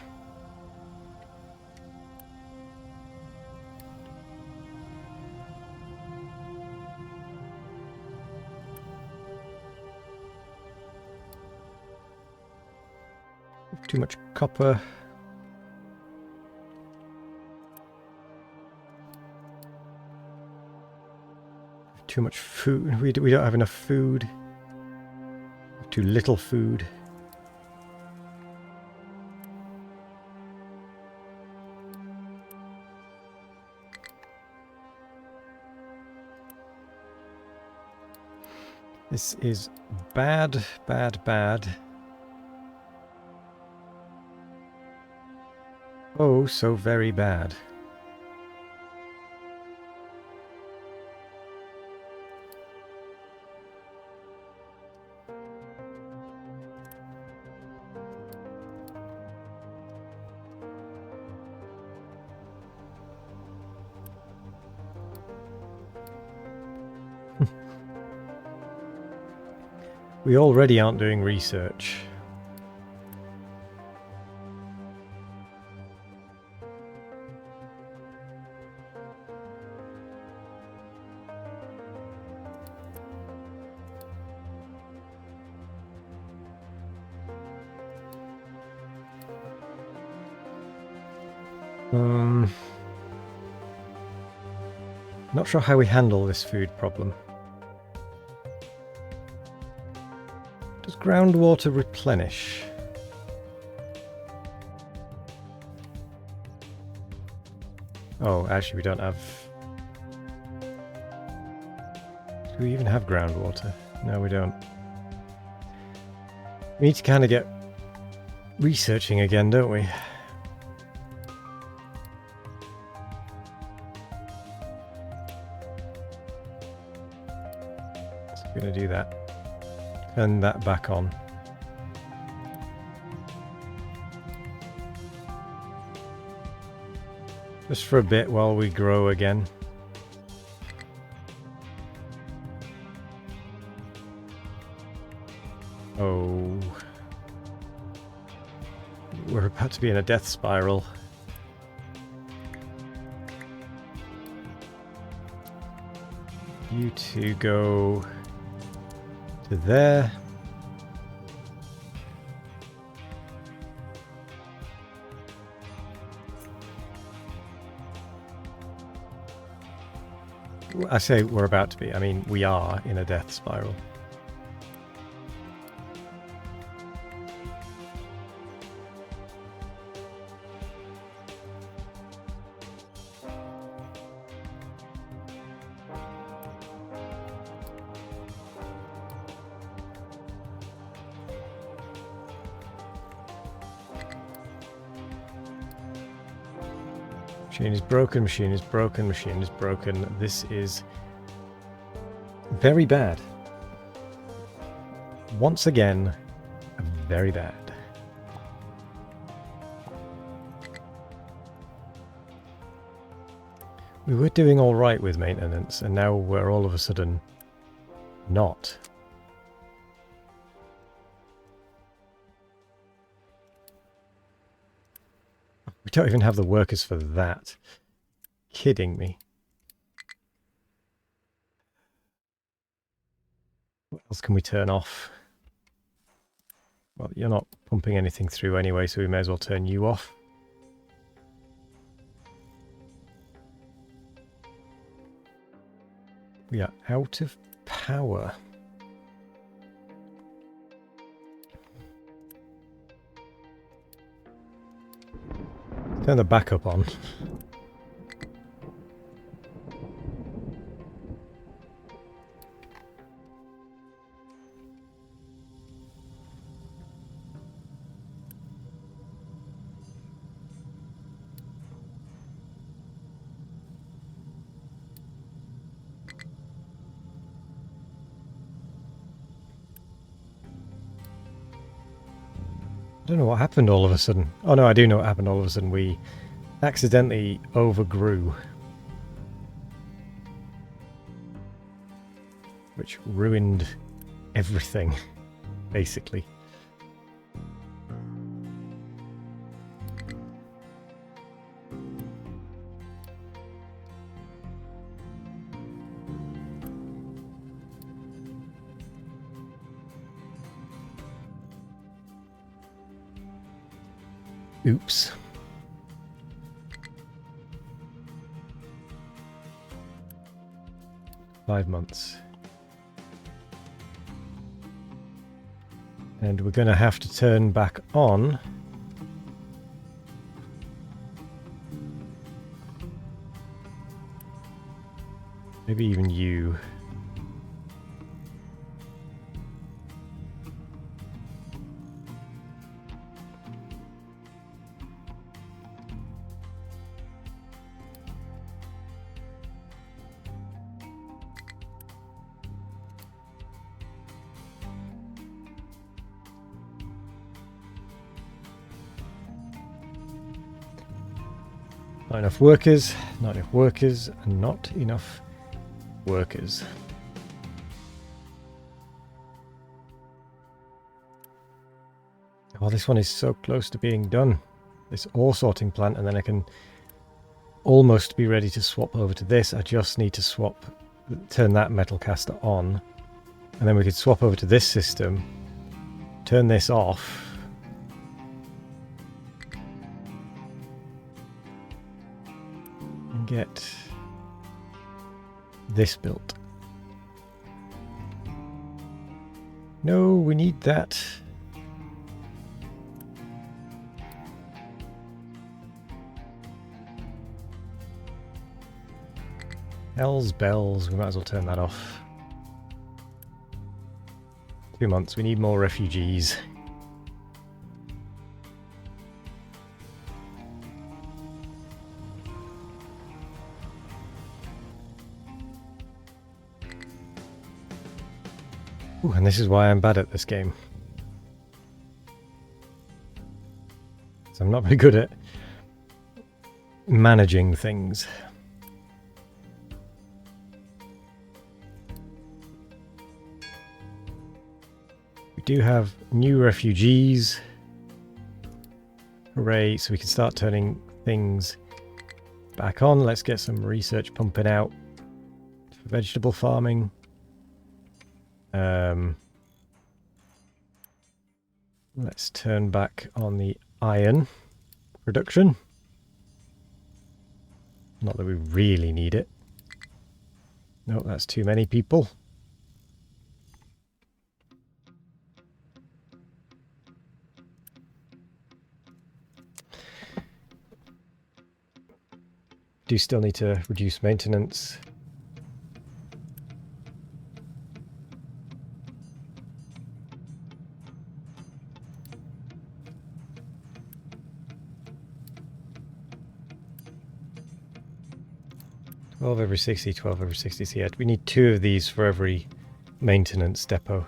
Too much copper. Too much food. We don't have enough food. Too little food. This is bad, bad, bad. Oh, so very bad. We already aren't doing research. Not sure how we handle this food problem. Does groundwater replenish? Oh, actually we don't have... Do we even have groundwater? No, we don't. We need to kind of get researching again, don't we? So we're going to do that. Turn that back on. Just for a bit while we grow again. Oh. We're about to be in a death spiral. You two go to there. I say we're about to be. I mean, we are in a death spiral. Machine is broken, machine is broken, machine is broken. This is very bad. Once again, very bad. We were doing all right with maintenance, and now we're all of a sudden not. We don't even have the workers for that. Kidding me. What else can we turn off? Well, you're not pumping anything through anyway, so we may as well turn you off. We are out of power. Turn the backup on. I don't know what happened all of a sudden. Oh no, I do know what happened all of a sudden. We accidentally overgrew, which ruined everything, basically. Oops. Five months. And we're going to have to turn back on maybe even you. Not enough workers, not enough workers, and not enough workers. Oh, this one is so close to being done. This ore sorting plant, and then I can almost be ready to swap over to this. I just need to turn that metal caster on, and then we could swap over to this system, turn this off, and get this built. No, we need that. Hell's bells, we might as well turn that off. 2 months, we need more refugees. Ooh, and this is why I'm bad at this game. So I'm not very good at managing things. We do have new refugees. Hooray, so we can start turning things back on. Let's get some research pumping out for vegetable farming. Let's turn back on the iron production. Not that we really need it. No, that's too many people. Do still need to reduce maintenance. Twelve every 60, 12 every 60. So yeah, we need 2 of these for every maintenance depot.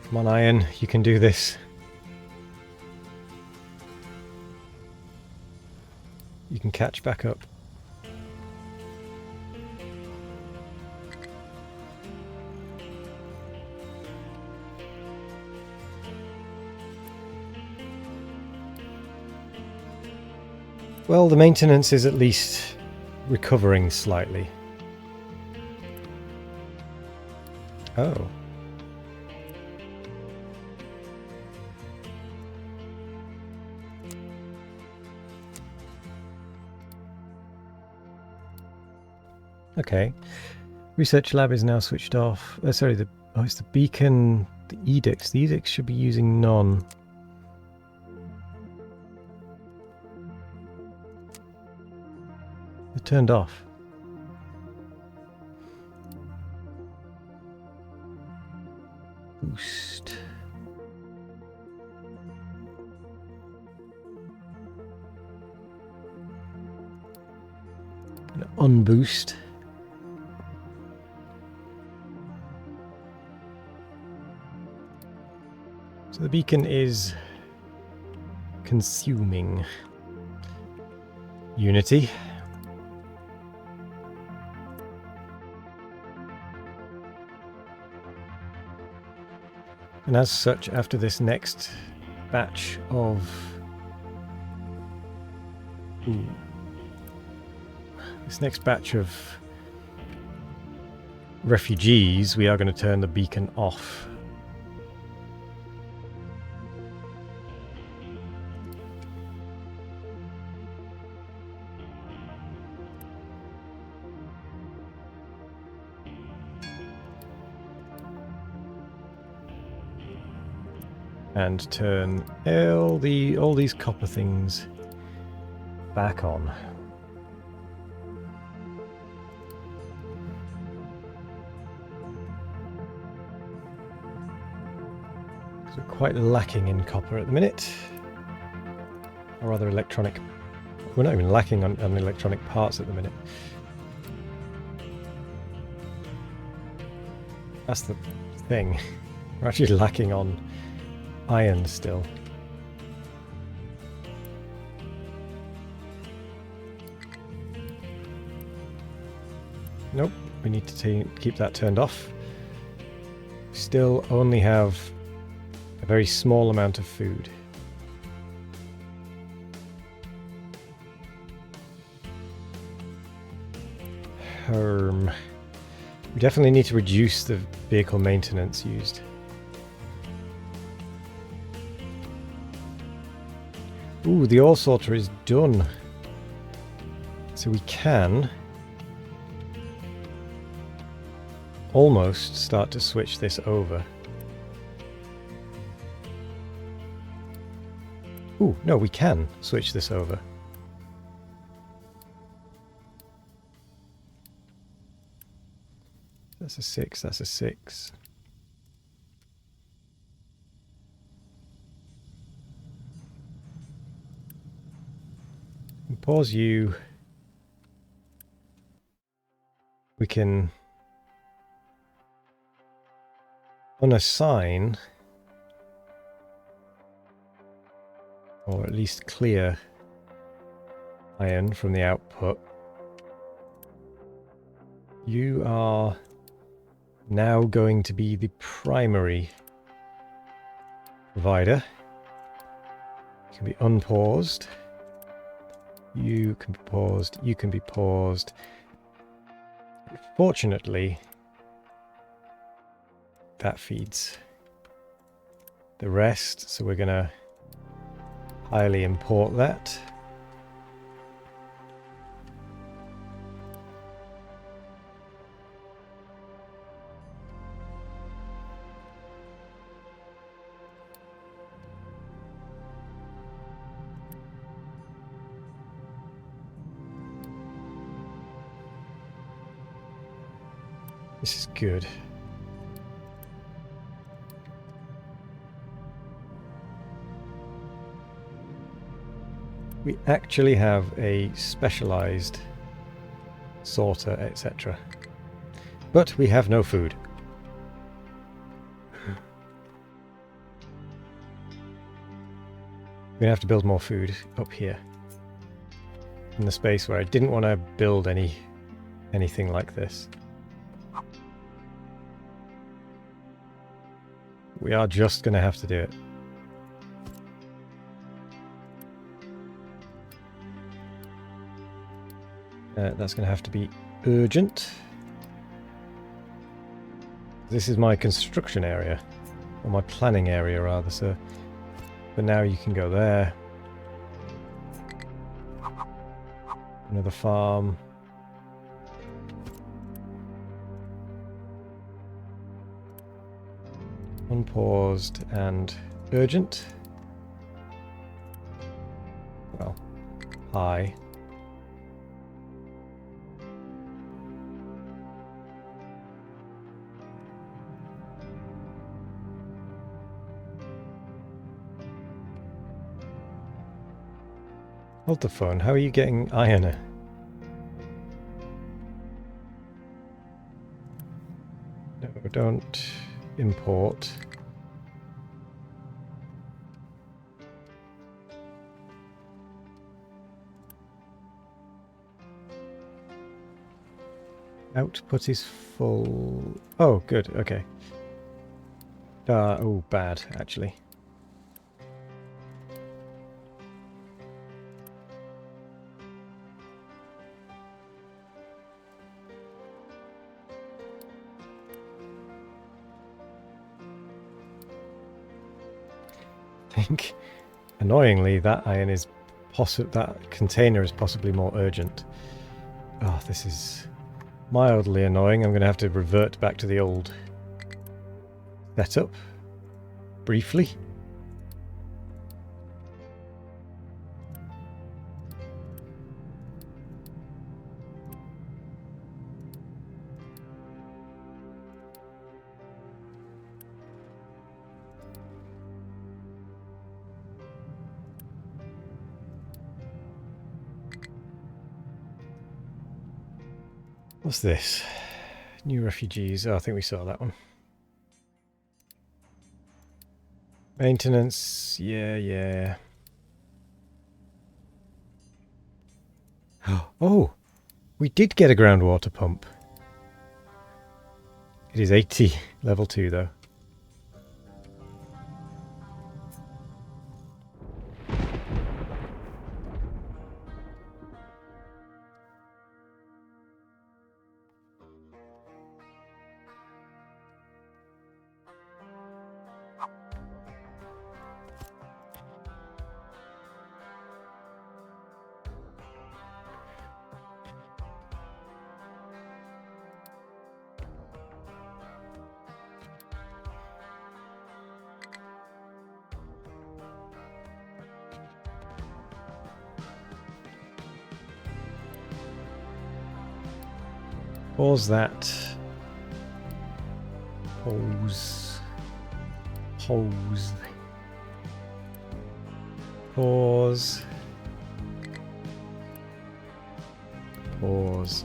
Come on, Iron, you can do this. You can catch back up. Well, the maintenance is at least recovering slightly. Oh. Okay. Research lab is now switched off. Sorry, it's the beacon, the edicts. The edicts should be using none. They're turned off. Boost. Unboost. So the beacon is consuming Unity. And as such, after this next batch of refugees, we are going to turn the beacon off. And turn all these copper things back on. So we're quite lacking in copper at the minute. Or rather electronic. We're not even lacking on electronic parts at the minute. That's the thing. We're actually lacking on iron still. Nope, we need to keep that turned off. Still only have a very small amount of food. We definitely need to reduce the vehicle maintenance used. Ooh, the ore sorter is done. So we can almost start to switch this over. Ooh, no, we can switch this over. That's a 6, that's a 6. Pause you. We can unassign, or at least clear, iron from the output. You are now going to be the primary provider. You can be unpaused. You can be paused. You can be paused. Fortunately, that feeds the rest, so we're going to highly import that. This is good. We actually have a specialized sorter, etc. But we have no food. We're gonna have to build more food up here. In the space where I didn't want to build anything like this. We are just going to have to do it. That's going to have to be urgent. This is my construction area, or my planning area rather, so but now you can go there. Another farm. Unpaused and urgent. Well, high. Hold the phone. How are you getting iron? No, don't import. Output is full. Oh, good. Okay. Oh, bad, actually. I think, annoyingly, that iron is that container is possibly more urgent. Oh, this is mildly annoying. I'm going to have to revert back to the old setup briefly. What's this? New refugees. Oh, I think we saw that one. Maintenance. Yeah. Oh, we did get a groundwater pump. It is 80, level 2 though. Pause that. Pause.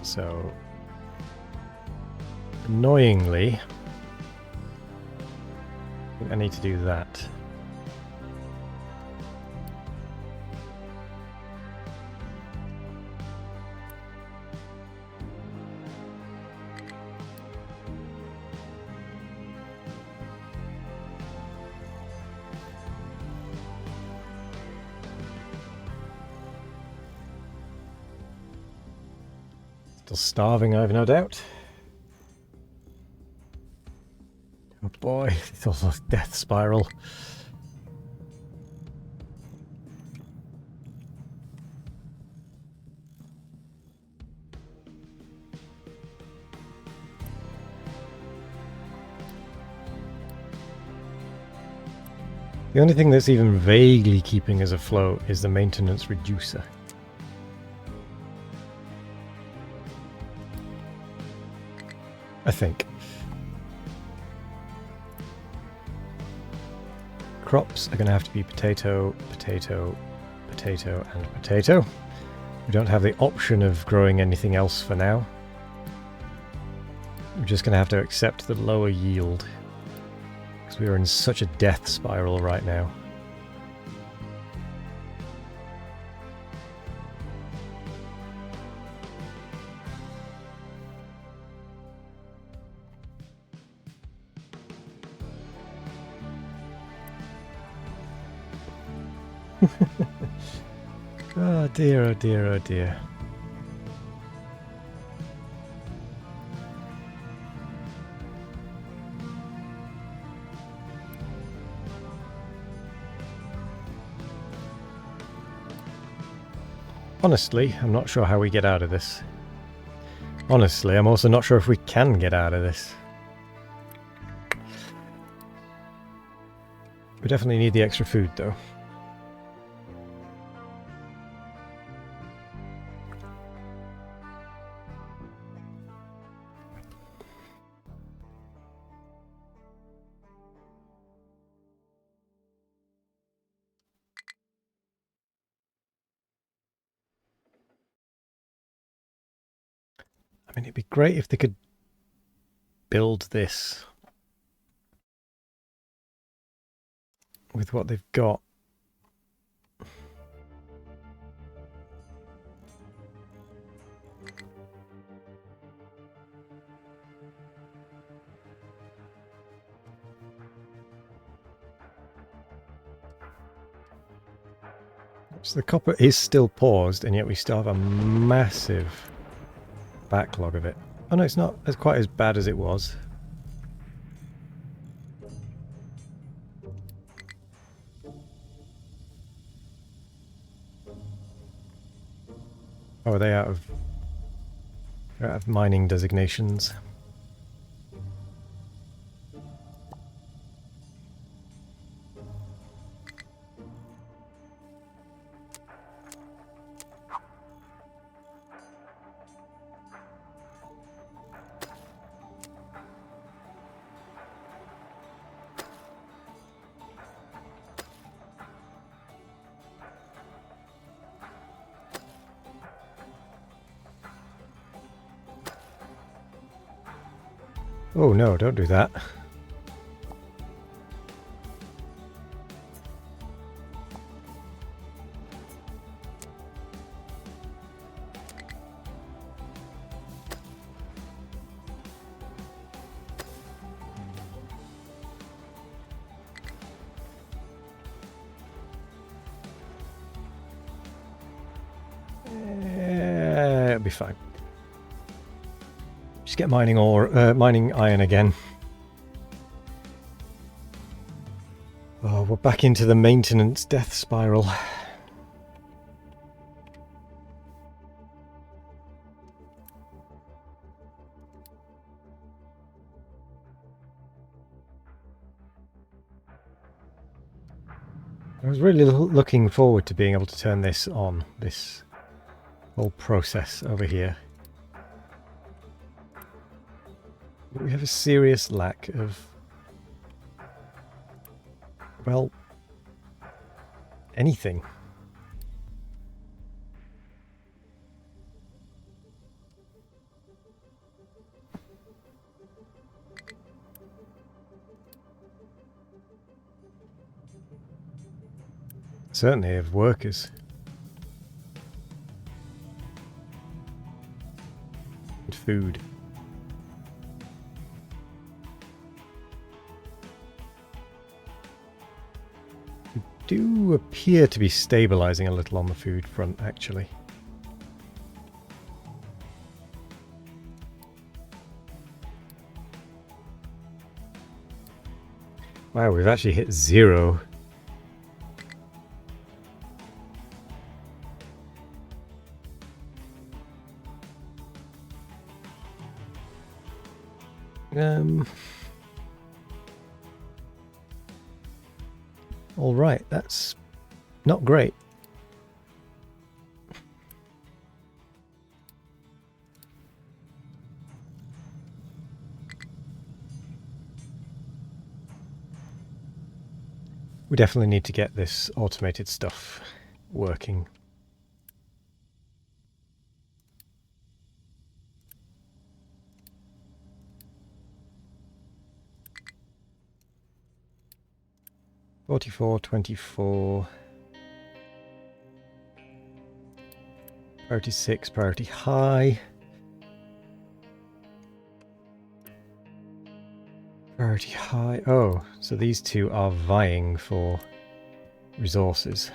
So, annoyingly, I need to do that. Still starving, I've no doubt. Oh boy, it's also a death spiral. The only thing that's even vaguely keeping us afloat is the maintenance reducer. I think. Crops are going to have to be potato, potato, potato, and potato. We don't have the option of growing anything else for now. We're just going to have to accept the lower yield, because we are in such a death spiral right now. Oh dear, oh dear, oh dear. Honestly, I'm not sure how we get out of this. Honestly, I'm also not sure if we can get out of this. We definitely need the extra food, though. I mean, it'd be great if they could build this with what they've got. So the copper is still paused, and yet we still have a massive backlog of it. Oh no, it's not as quite as bad as it was. Oh, are they out of... They're out of mining designations. Oh no, don't do that. It'll be fine. Just get mining ore, mining iron again. Oh, we're back into the maintenance death spiral. I was really looking forward to being able to turn this on, this whole process over here. But we have a serious lack of, well, anything. Certainly of workers. And food. We do appear to be stabilizing a little on the food front, actually. Wow, we've actually hit 0. All right, that's not great. We definitely need to get this automated stuff working. $44.24. Priority 6, priority high. Priority high. Oh, so these two are vying for resources.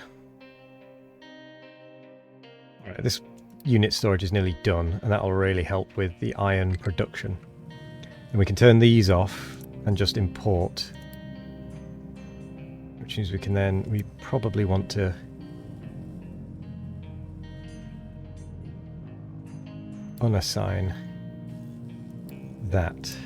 Alright, this unit storage is nearly done, and that will really help with the iron production. And we can turn these off and just import. Which means we can then, we probably want to unassign that.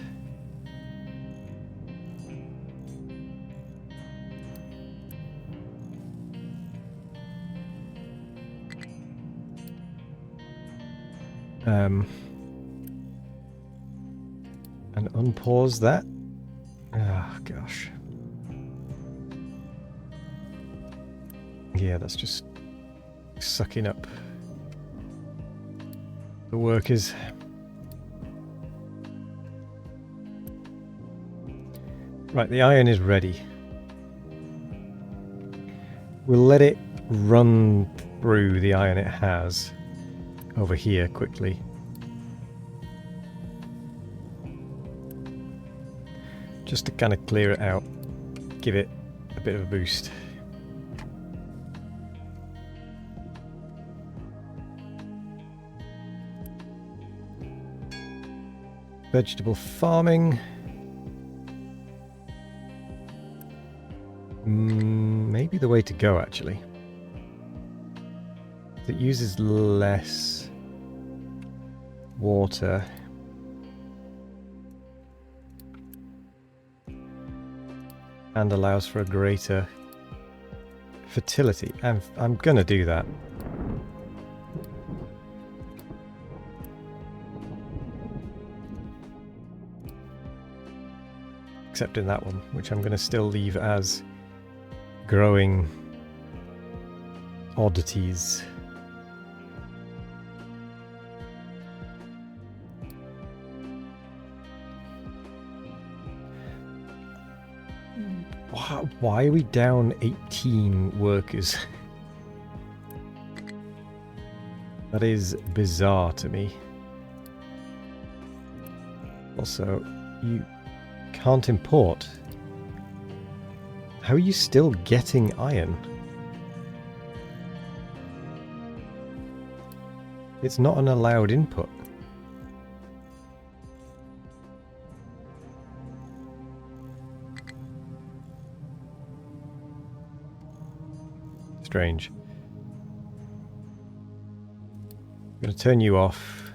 And unpause that. Oh, gosh. Yeah, that's just sucking up the workers. Right, the iron is ready. We'll let it run through the iron it has over here quickly. Just to kind of clear it out, give it a bit of a boost. Vegetable farming. Maybe the way to go, actually. It uses less water. And allows for a greater fertility. And I'm gonna do that. Except in that one, which I'm gonna still leave as growing oddities. Why are we down 18 workers? That is bizarre to me. Also, you can't import. How are you still getting iron? It's not an allowed input. Strange. I'm going to turn you off.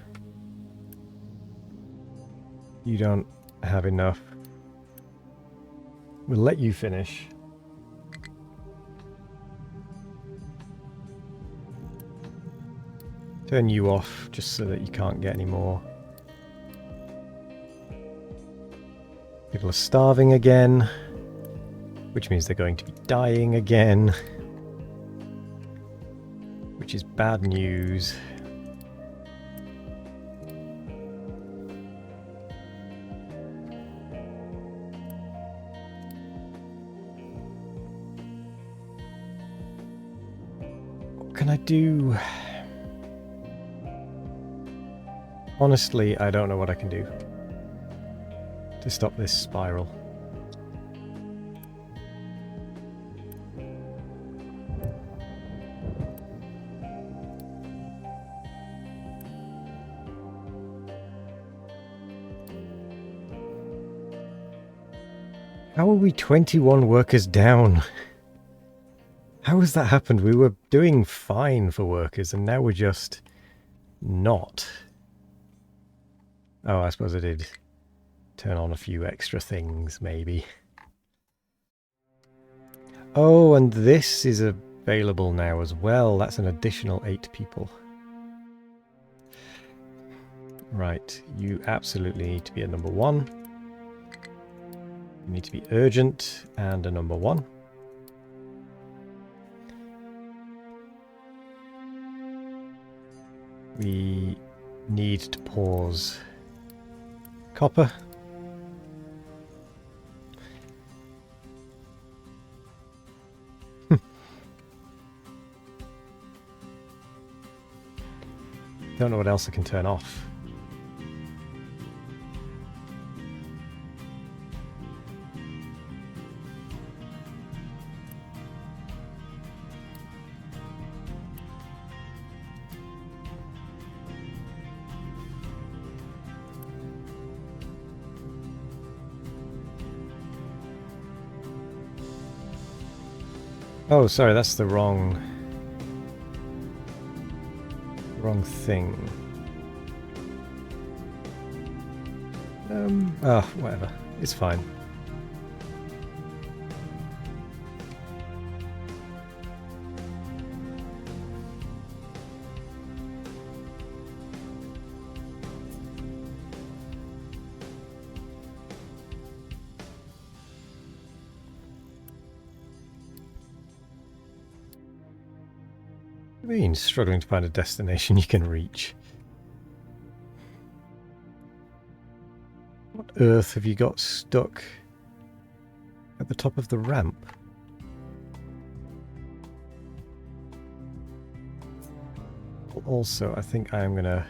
You don't have enough. We'll let you finish. Turn you off just so that you can't get any more. People are starving again, which means they're going to be dying again. Which is bad news. What can I do? Honestly, I don't know what I can do to stop this spiral. How are we 21 workers down? How has that happened? We were doing fine for workers and now we're just not. Oh, I suppose I did turn on a few extra things, maybe. Oh, and this is available now as well. That's an additional 8 people. Right, you absolutely need to be a number 1. You need to be urgent and a number 1. We need to pause copper. Don't know what else I can turn off. Oh, sorry, that's the wrong thing. Whatever. It's fine. What do you mean, struggling to find a destination you can reach? What earth have you got stuck at the top of the ramp? Also, I think I'm gonna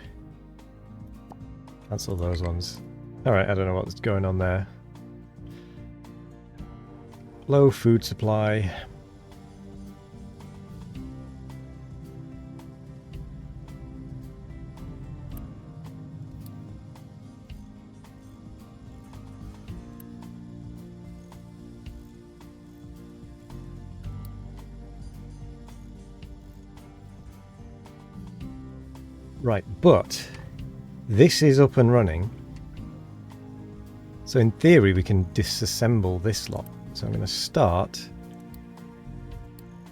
cancel those ones. Alright, I don't know what's going on there. Low food supply. Right, but this is up and running. So in theory we can disassemble this lot. So I'm going to start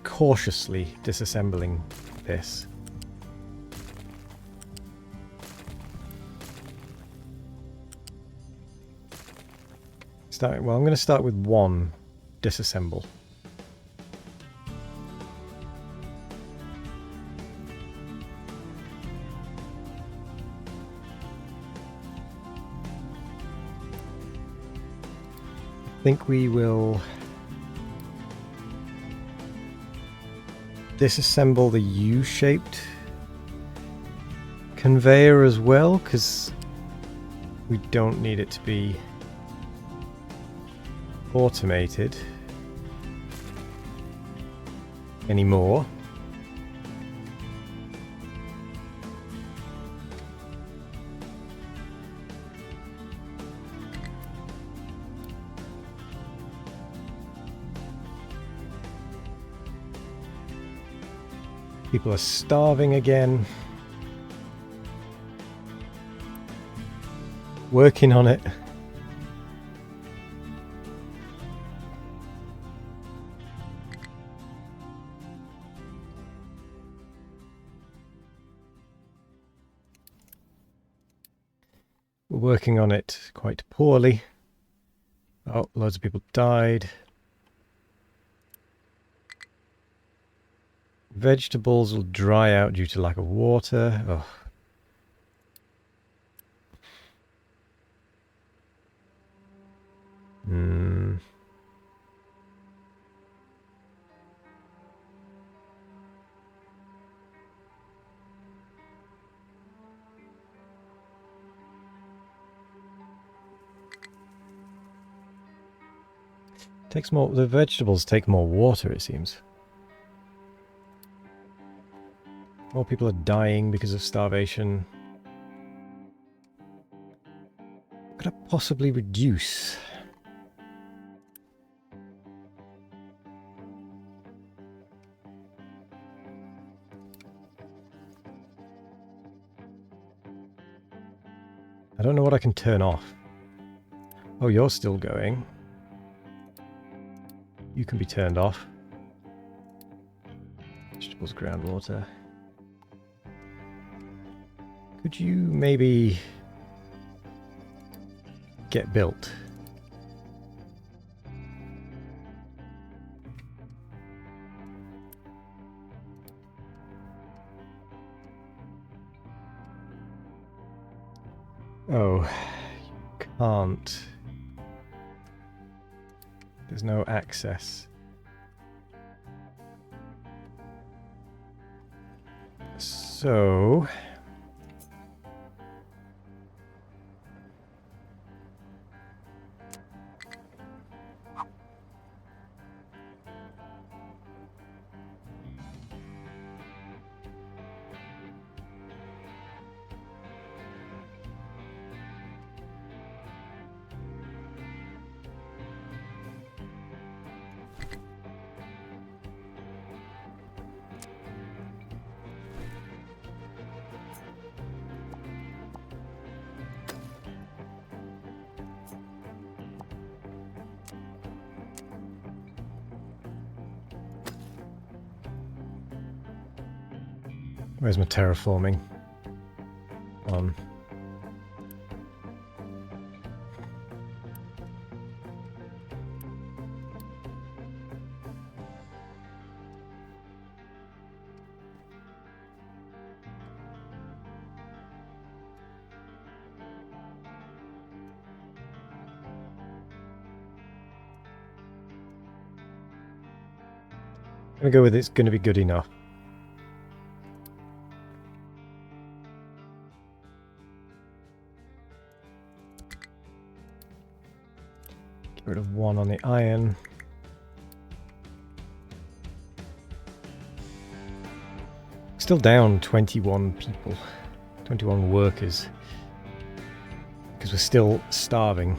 cautiously disassembling this. Well, I'm going to start with one disassemble. I think we will disassemble the U-shaped conveyor as well, because we don't need it to be automated anymore. People are starving again. Working on it. We're working on it quite poorly. Oh, loads of people died. Vegetables will dry out due to lack of water. Oh. Takes more. The vegetables take more water, it seems. More people are dying because of starvation. What could I possibly reduce? I don't know what I can turn off. Oh, you're still going. You can be turned off. Vegetables, groundwater. Could you maybe get built? Oh, you can't. There's no access. So... Where's my terraforming? On. I'm gonna go with it's gonna be good enough. Get rid of 1 on the iron. Still down 21 people, 21 workers, because we're still starving.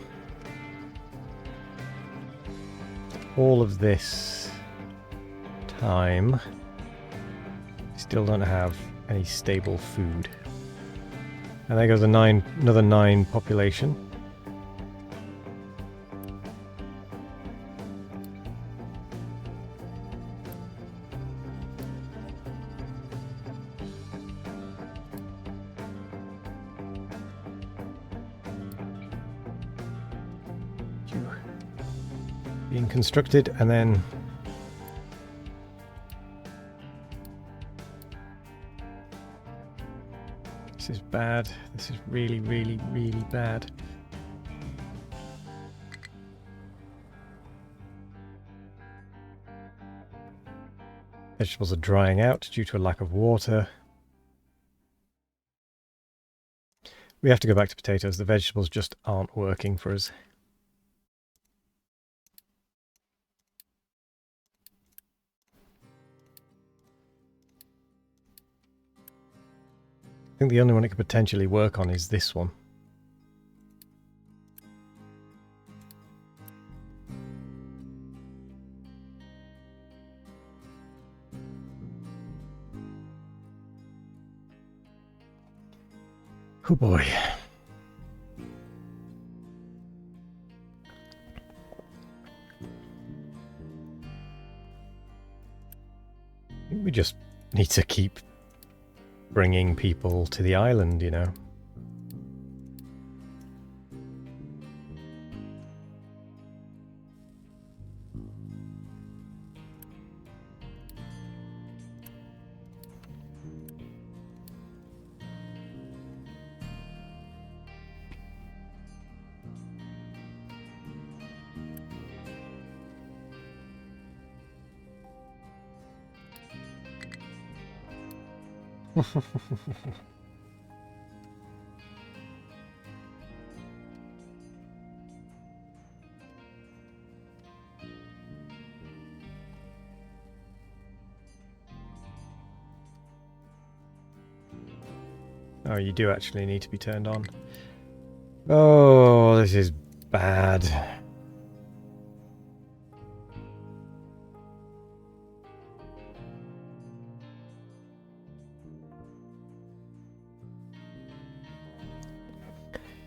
All of this time, still don't have any stable food. And there goes another 9 population. Being constructed, and then this is bad. This is really, really, really bad. Vegetables are drying out due to a lack of water. We have to go back to potatoes. The vegetables just aren't working for us. I think the only one it could potentially work on is this one. Oh boy. I think we just need to keep bringing people to the island, you know. Oh, you do actually need to be turned on. Oh, this is bad.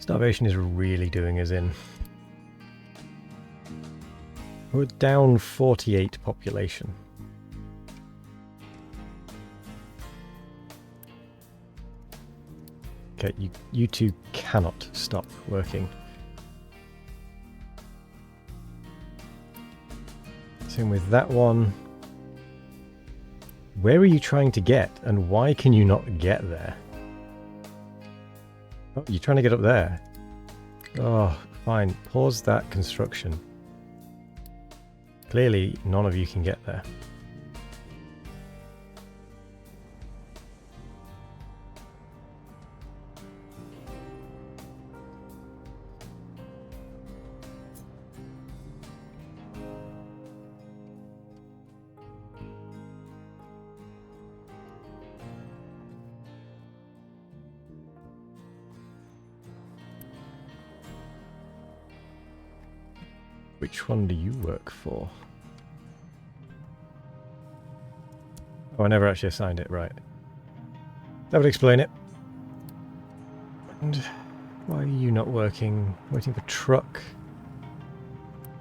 Starvation is really doing us in. We're down 48 population. Okay, you two cannot stop working. Same with that one. Where are you trying to get, and why can you not get there? Oh, you're trying to get up there. Oh, fine. Pause that construction. Clearly, none of you can get there. Which one do you work for? Oh, I never actually assigned it, right. That would explain it. And why are you not working? Waiting for truck.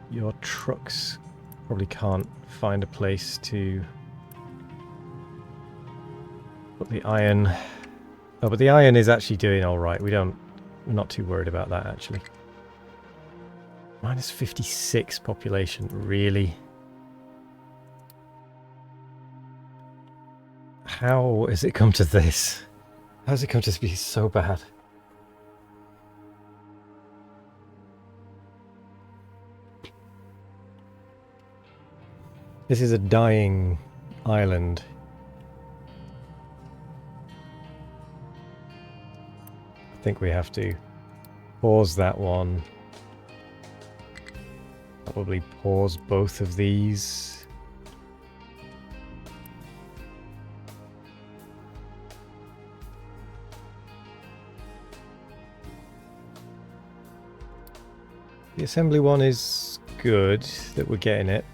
Your trucks probably can't find a place to But the iron... Oh, but the iron is actually doing alright. We're not too worried about that, actually. Minus 56 population, really? How has it come to this? How has it come to be so bad? This is a dying island. I think we have to pause that one. Probably pause both of these. The assembly one is good that we're getting it.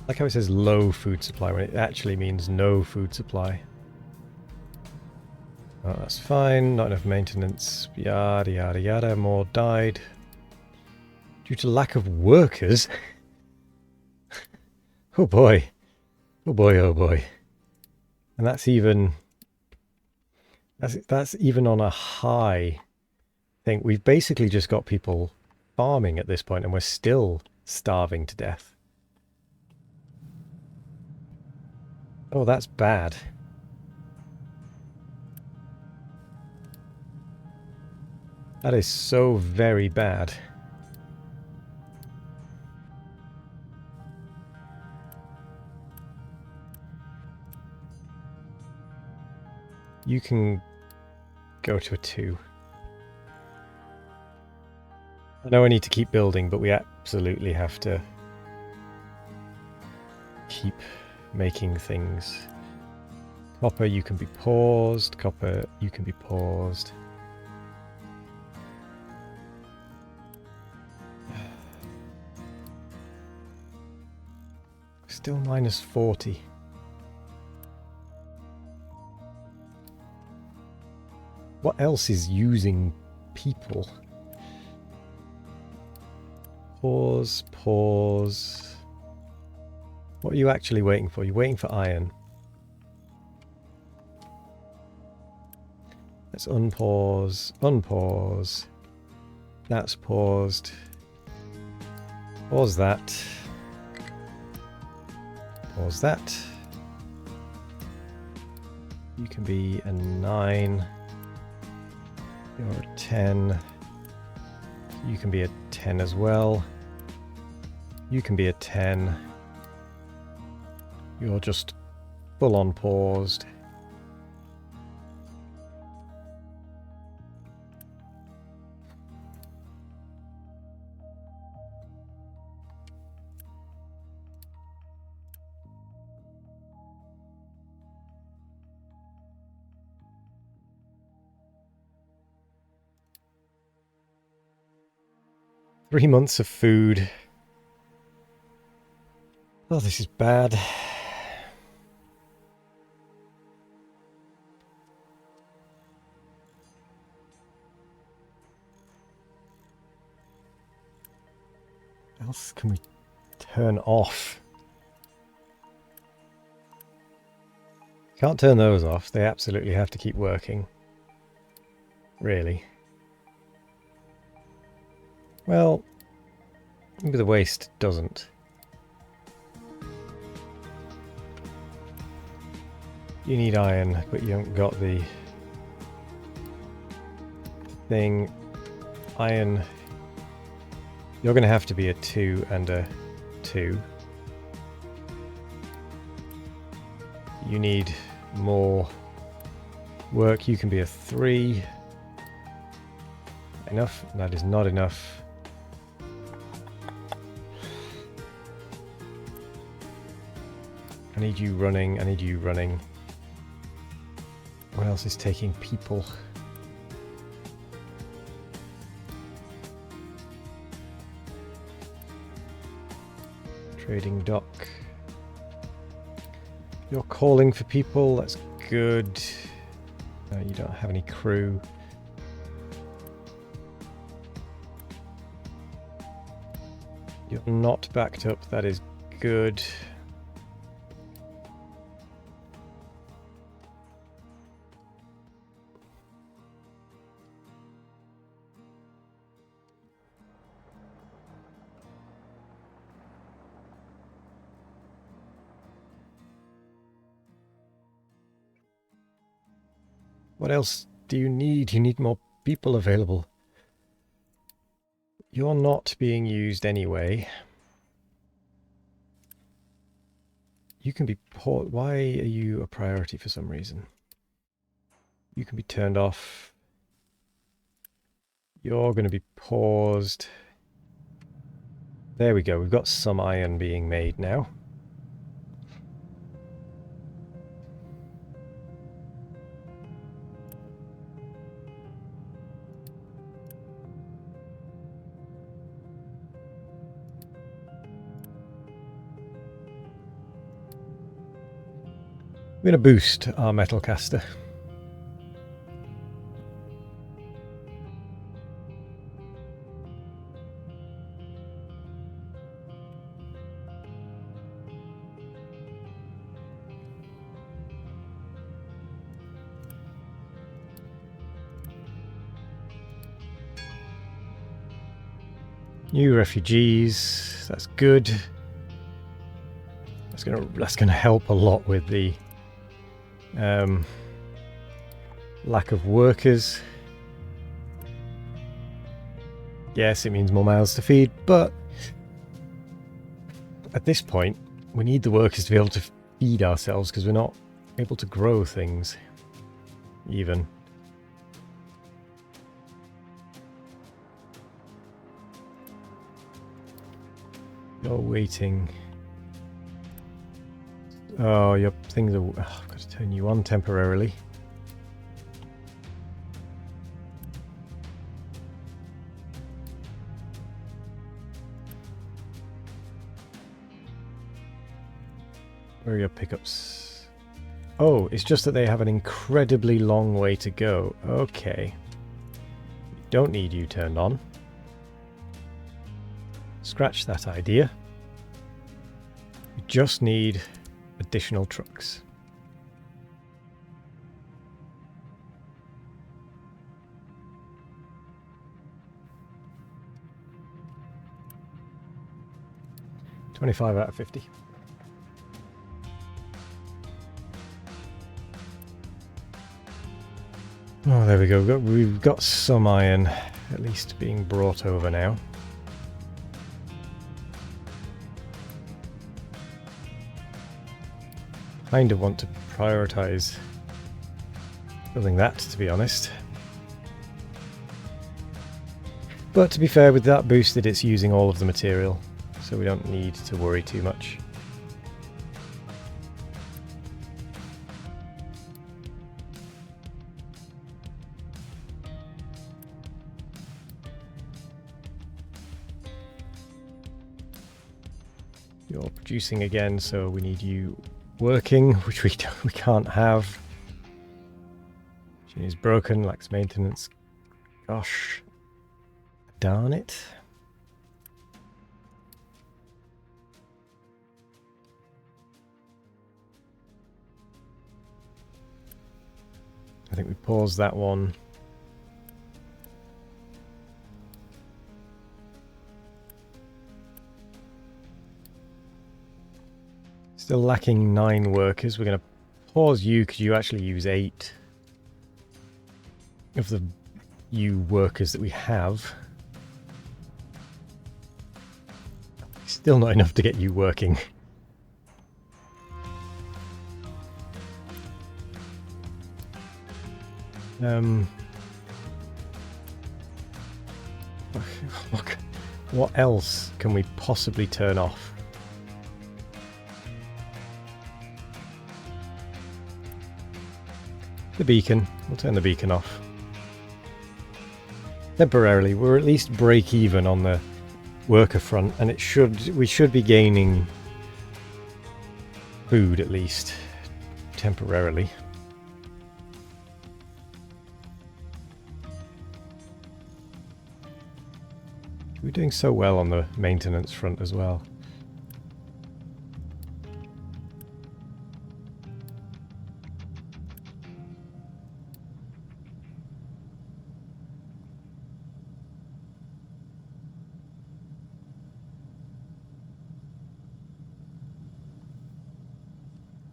Like how it says low food supply when it actually means no food supply. Oh, that's fine. Not enough maintenance. Yada yada yada. More died. Due to lack of workers? Oh boy. Oh boy, oh boy. And that's even... That's even on a high thing. We've basically just got people farming at this point and we're still starving to death. Oh, that's bad. That is so very bad. You can go to a 2. I know I need to keep building, but we absolutely have to keep making things. Copper, you can be paused. Copper, you can be paused. Still minus 40. What else is using people? Pause, pause. What are you actually waiting for? You're waiting for iron. Let's unpause, unpause. That's paused. Pause that. Pause that. You can be a 9. You're a 10. You can be a 10 as well. You can be a 10. You're just full on paused. Three months of food. Oh, this is bad. What else can we turn off? Can't turn those off. They absolutely have to keep working. Really. Well, maybe the waste doesn't. You need iron, but you haven't got the thing. Iron. You're going to have to be a 2 and a 2. You need more work. You can be a 3. Enough? That is not enough. I need you running. I need you running. What else is taking people? Trading dock. You're calling for people. That's good. You don't have any crew. You're not backed up, that is good. What else do you need? You need more people available. You're not being used anyway. You can be why are you a priority for some reason? You can be turned off. You're going to be paused. There we go. We've got some iron being made now. We're going to boost our metal caster. New refugees, that's good. That's gonna help a lot with the lack of workers. Yes, it means more mouths to feed, but at this point, we need the workers to be able to feed ourselves because we're not able to grow things, even. You're waiting. Oh, your things are... Oh, I've got to turn you on temporarily. Where are your pickups? Oh, it's just that they have an incredibly long way to go. Okay. Don't need you turned on. Scratch that idea. We just need additional trucks. $25 out of 50. Oh, there we go. We've got some iron at least being brought over now. Kind of want to prioritize building that, to be honest. But to be fair, with that boosted, it's using all of the material, so we don't need to worry too much. You're producing again, so we need you working, which we can't have. Machinery's broken, lacks maintenance. Gosh, darn it. I think we paused that one. Still lacking 9 workers. We're going to pause you because you actually use 8 of the workers that we have. Still not enough to get you working. What else can we possibly turn off? The beacon. We'll turn the beacon off. Temporarily, we're at least break even on the worker front, and we should be gaining food at least temporarily. We're doing so well on the maintenance front as well.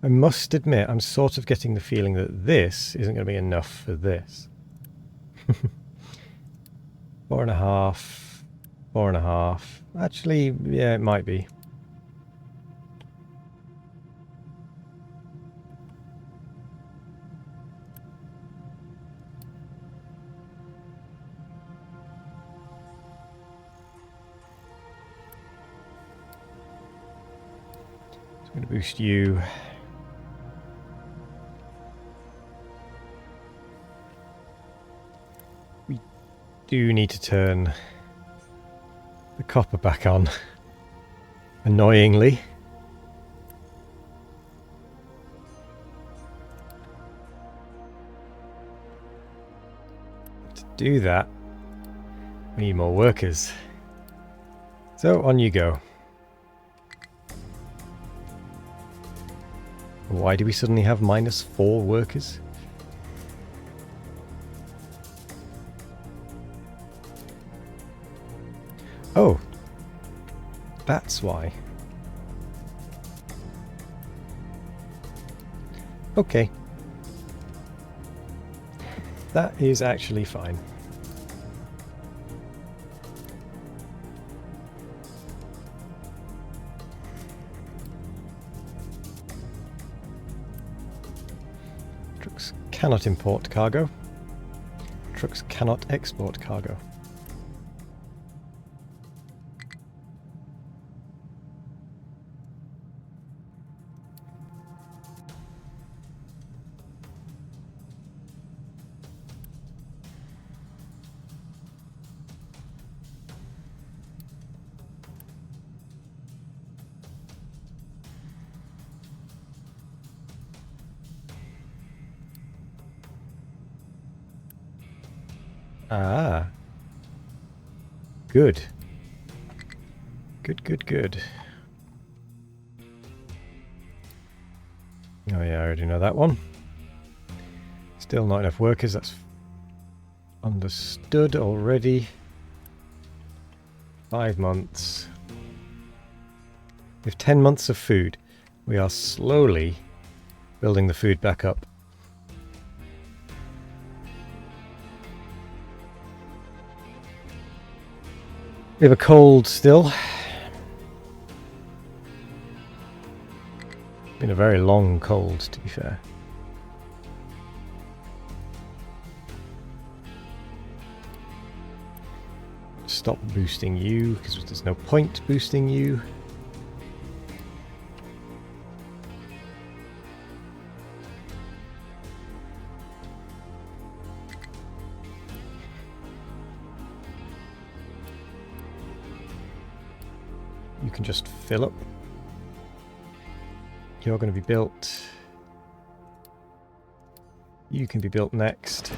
I must admit, I'm sort of getting the feeling that this isn't going to be enough for this. 4.5, 4.5. Actually, yeah, it might be. So I'm going to boost you. Do need to turn the copper back on, annoyingly. To do that, we need more workers. So on you go. Why do we suddenly have -4 workers? Oh, that's why. Okay. That is actually fine. Trucks cannot import cargo. Trucks cannot export cargo. Ah. Good. Good. Oh yeah, I already know that one. Still not enough workers, that's understood already. 5 months. We have 10 months of food. We are slowly building the food back up. We have a cold still. Been a very long cold, to be fair. Stop boosting you, because there's no point boosting you. You can just fill up. You're going to be built. You can be built next.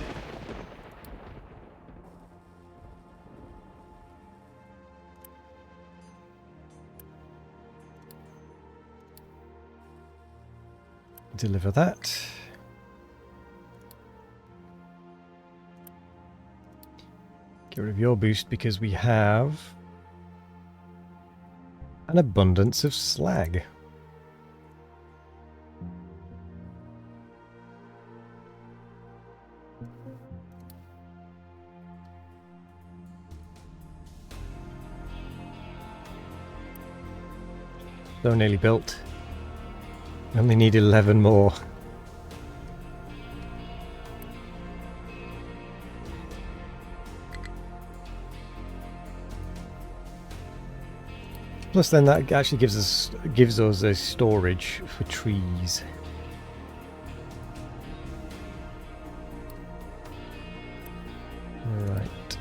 Deliver that. Get rid of your boost because we have an abundance of slag. So nearly built. Only need 11 more. Plus then that actually gives us a storage for trees. Right.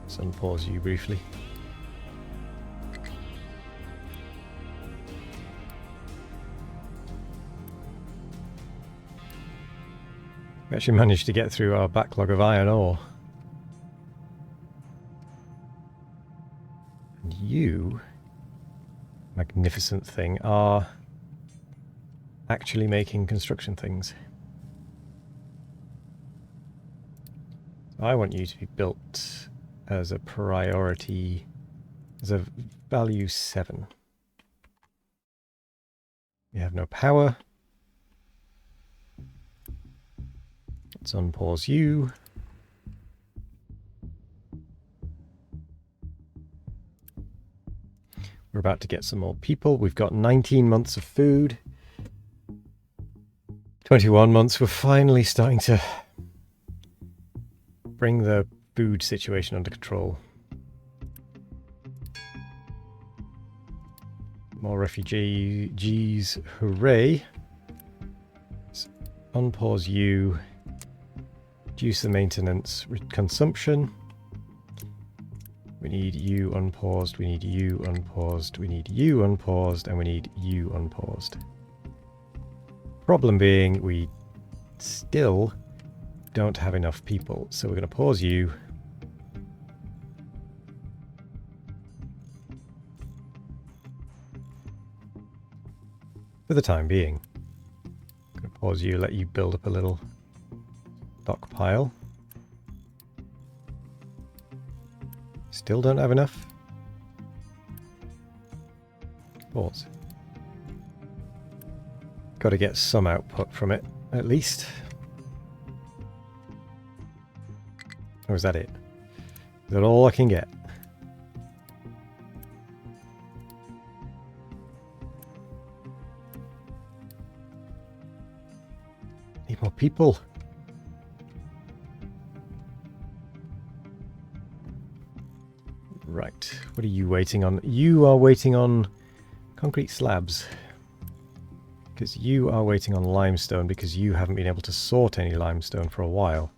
So I'll pause you briefly. We actually managed to get through our backlog of iron ore. And you, magnificent thing, are actually making construction things. I want you to be built as a priority, as a value 7. You have no power. Let's unpause you. We're about to get some more people. We've got 19 months of food. 21 months. We're finally starting to bring the food situation under control. More refugees. Hooray. Let's unpause you. Reduce the maintenance consumption. We need you unpaused, we need you unpaused, we need you unpaused, and we need you unpaused. Problem being, we still don't have enough people, so we're going to pause you. For the time being. I'm going to pause you, let you build up a little stockpile. Still don't have enough. Pause. Got to get some output from it, at least. Or is that it? Is that all I can get? Need more people. Right, what are you waiting on? You are waiting on concrete slabs. Because you are waiting on limestone because you haven't been able to sort any limestone for a while.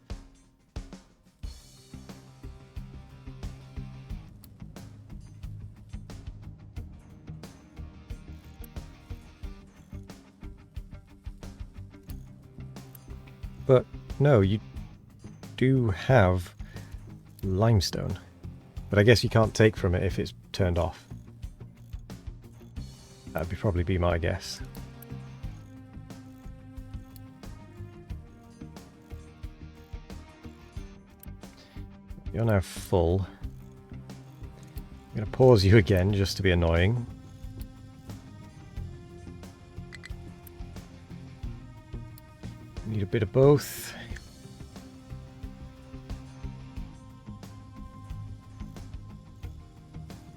But no, you do have limestone. But I guess you can't take from it if it's turned off. That'd probably be my guess. You're now full. I'm going to pause you again just to be annoying. Need a bit of both.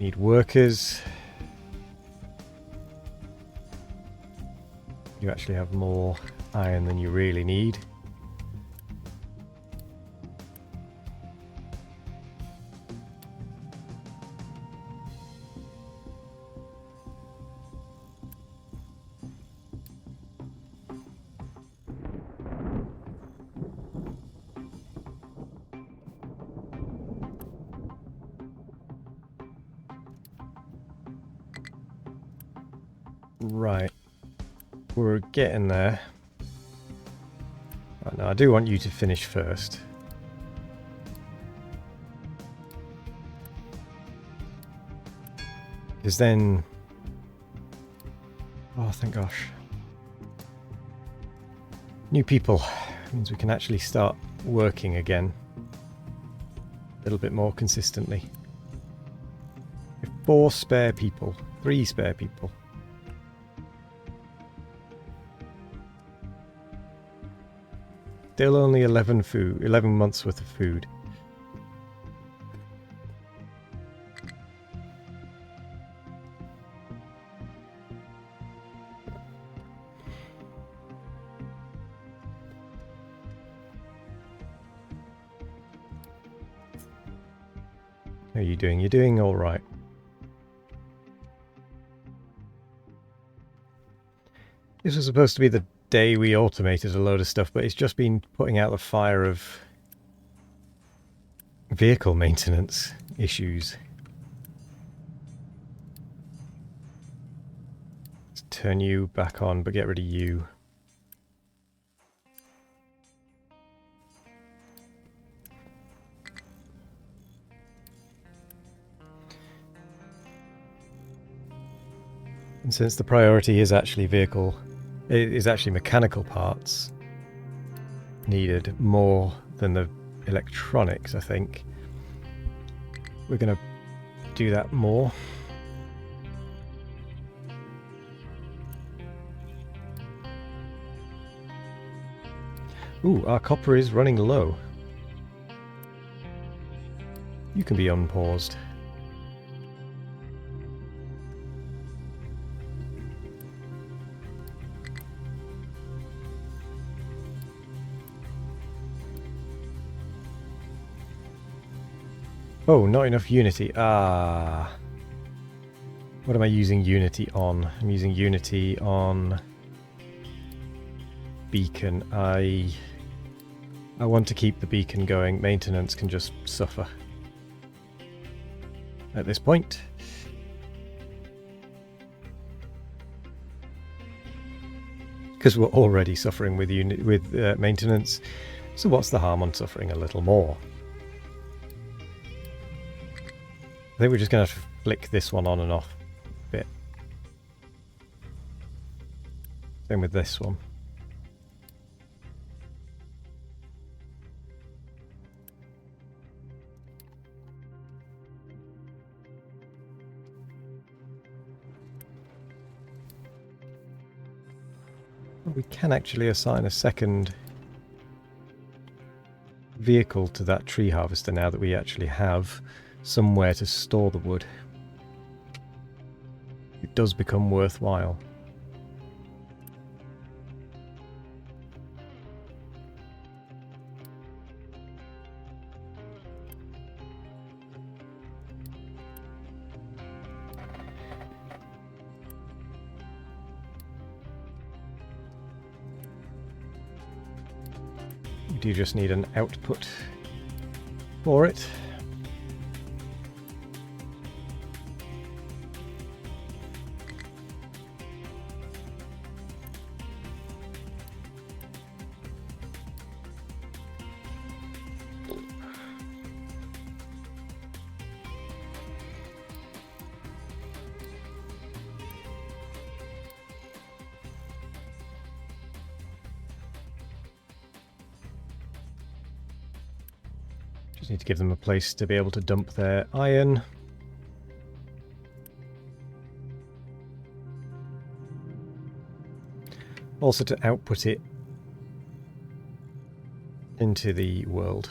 Need workers. You actually have more iron than you really need. Right, we're getting there. Right, now I do want you to finish first. Because then... oh, thank gosh. New people means we can actually start working again. A little bit more consistently. We have 4 spare people. 3 spare people. Still only 11 months worth of food. How are you doing? You're doing all right. This was supposed to be the day we automated a load of stuff, but it's just been putting out the fire of vehicle maintenance issues. Let's turn you back on, but get rid of you. And since the priority is actually mechanical parts needed more than the electronics, I think we're going to do that more. Ooh, our copper is running low. You can be unpaused. Oh, not enough Unity. Ah. What am I using Unity on? I'm using Unity on beacon. I want to keep the beacon going. Maintenance can just suffer at this point. Because we're already suffering with maintenance. So what's the harm on suffering a little more? I think we're just going to flick this one on and off a bit. Same with this one. We can actually assign a second vehicle to that tree harvester now that we actually have somewhere to store the wood. It does become worthwhile. We do just need an output for it. Just need to give them a place to be able to dump their iron. Also to output it into the world.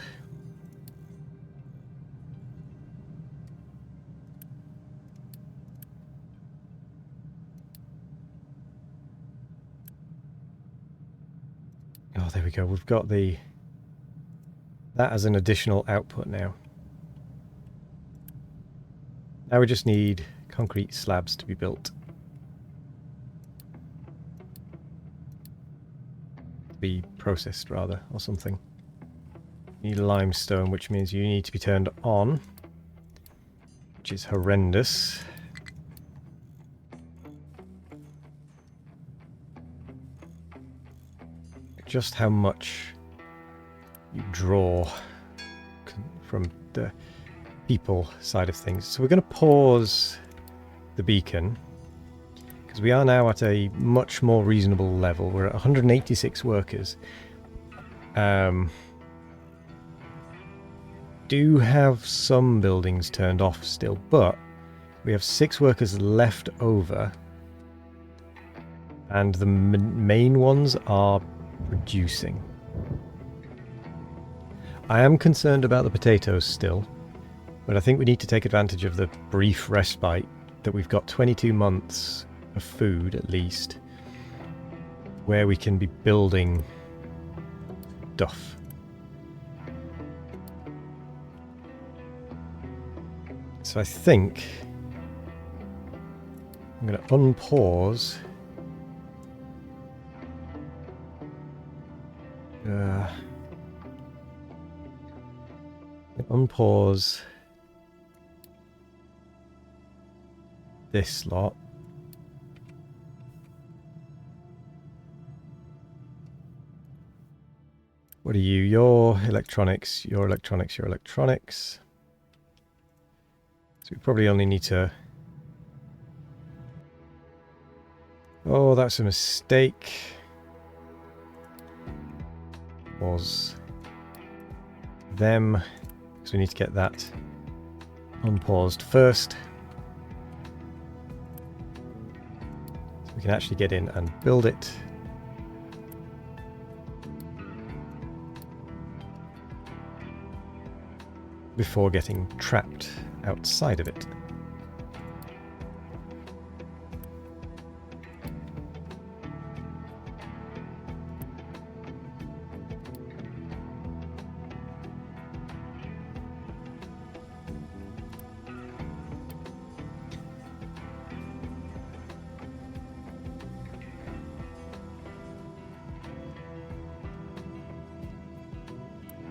Oh, there we go. We've got that as an additional output now. Now we just need concrete slabs to be built. Be processed rather, or something. You need limestone, which means you need to be turned on, which is horrendous. Just how much you draw from the people side of things. So we're going to pause the beacon because we are now at a much more reasonable level. We're at 186 workers. Do have some buildings turned off still, but we have 6 workers left over, and the main ones are producing. I am concerned about the potatoes still, but I think we need to take advantage of the brief respite that we've got 22 months of food at least, where we can be building stuff. So I think I'm going to unpause. Unpause this lot. What are you? Your electronics, your electronics, your electronics. So we probably only need to Oh, that's a mistake. Was them. So we need to get that unpaused first. So we can actually get in and build it. Before getting trapped outside of it.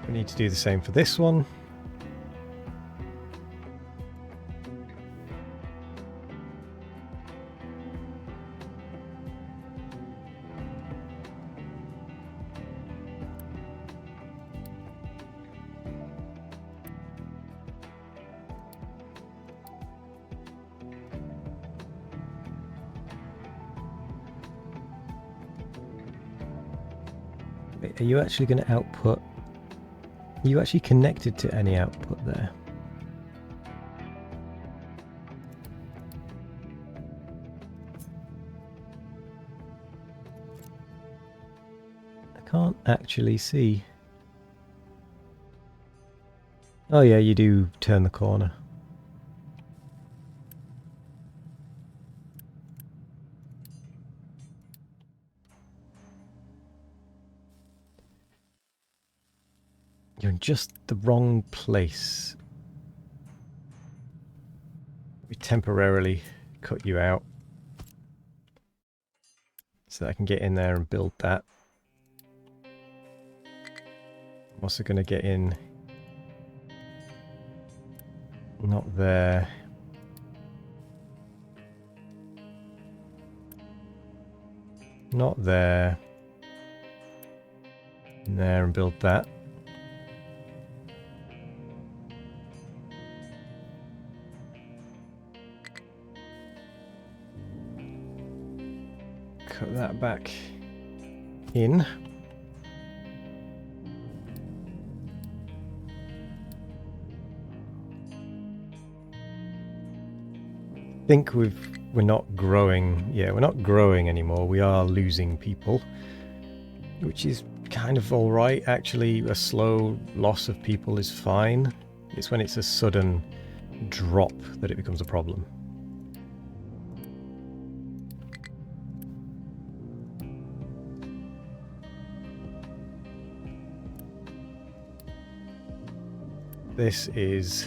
We need to do the same for this one. Are you actually going to output? Are you actually connected to any output there? I can't actually see. Oh yeah, you do turn the corner. You're in just the wrong place. We temporarily cut you out so that I can get in there and build that. I'm also going to get in. Not there. Not there. In there and build that. Cut that back in. I think we're not growing. Yeah, we're not growing anymore. We are losing people, which is kind of all right. Actually, a slow loss of people is fine. It's when it's a sudden drop that it becomes a problem. This is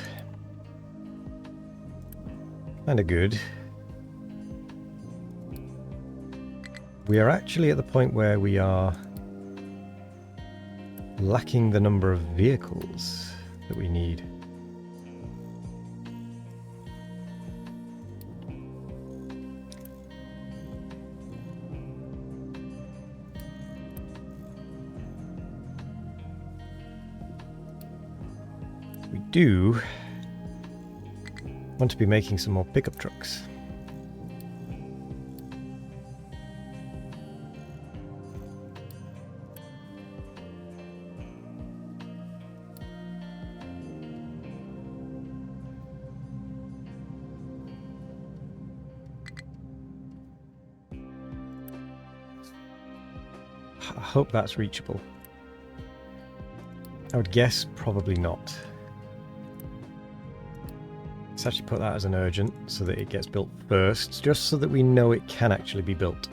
kind of good. We are actually at the point where we are lacking the number of vehicles that we need. We do want to be making some more pickup trucks. I hope that's reachable. I would guess probably not. Let's actually put that as an urgent so that it gets built first, just so that we know it can actually be built.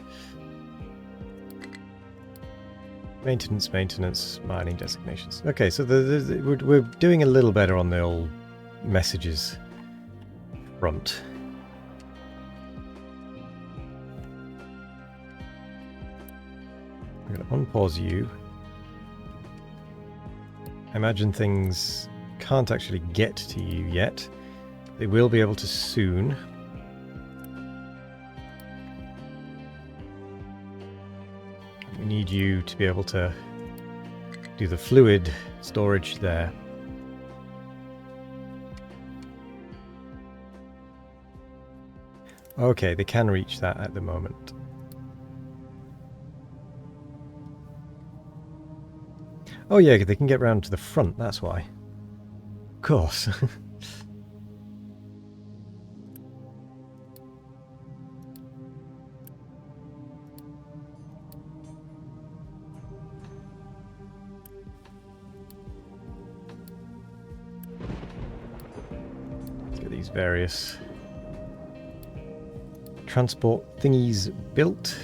Maintenance, maintenance, mining designations. Okay, so we're doing a little better on the old messages front. I'm going to unpause you. I imagine things can't actually get to you yet. They will be able to soon. We need you to be able to do the fluid storage there. Okay, they can reach that at the moment. Oh yeah, they can get round to the front, that's why. Of course. Let's get these various transport thingies built.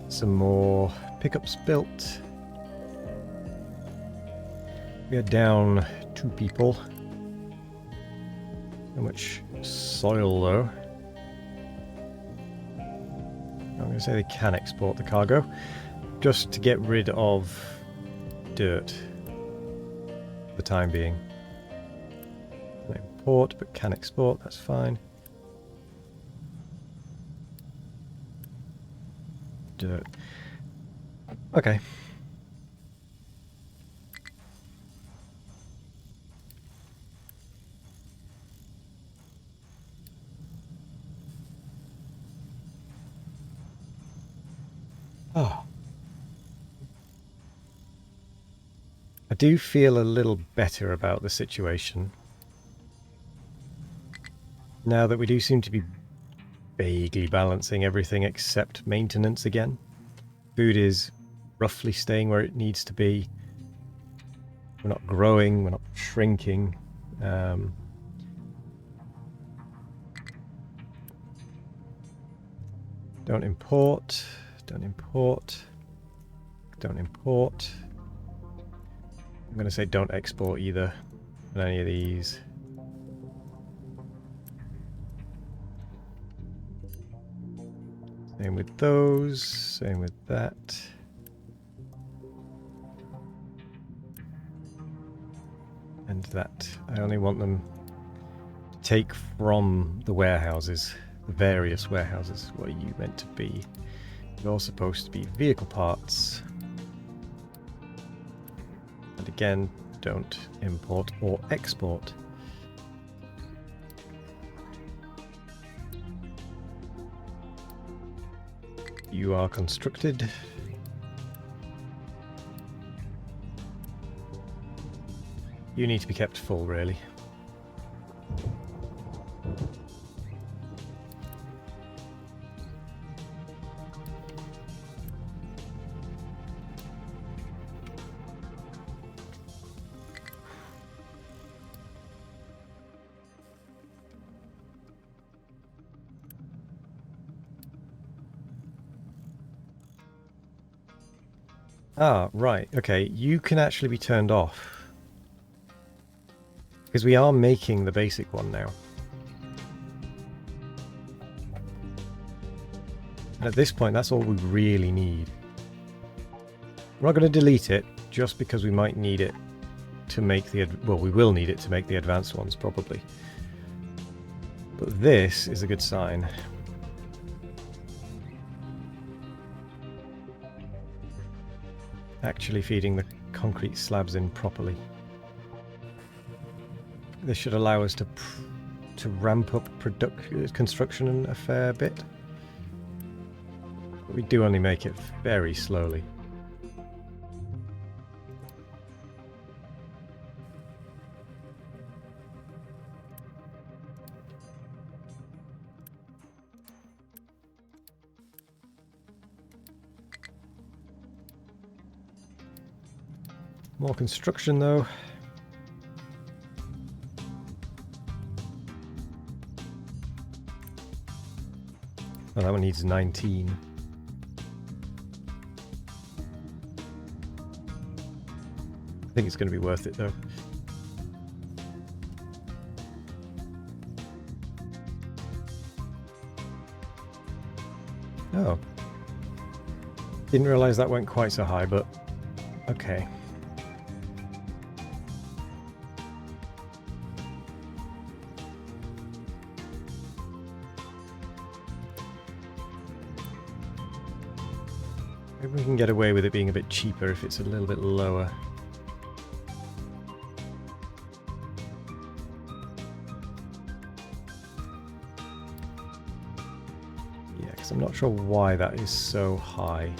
Some more pickups built. We are down 2 people. How much soil though? I'm going to say they can export the cargo just to get rid of dirt for the time being. Can import but can export, that's fine. Dirt. Okay. Oh. I do feel a little better about the situation. Now that we do seem to be vaguely balancing everything except maintenance again. Food is roughly staying where it needs to be. We're not growing, we're not shrinking. Don't import, don't import, don't import. I'm going to say don't export either on any of these. Same with those, same with that. And that. I only want them to take from the warehouses, the various warehouses. What are you meant to be? You're supposed to be vehicle parts. And again, don't import or export. You are constructed. You need to be kept full, really. Ah, right. Okay, you can actually be turned off. Because we are making the basic one now. And at this point, that's all we really need. We're not going to delete it, just because we might need it to make the... Well, we will need it to make the advanced ones, probably. But this is a good sign. Actually feeding the concrete slabs in properly. This should allow us to ramp up construction a fair bit. But we do only make it very slowly. More construction though. Oh, that one needs 19. I think it's going to be worth it though. Oh. Didn't realise that went quite so high, but okay. Maybe we can get away with it being a bit cheaper if it's a little bit lower. Yeah, because I'm not sure why that is so high.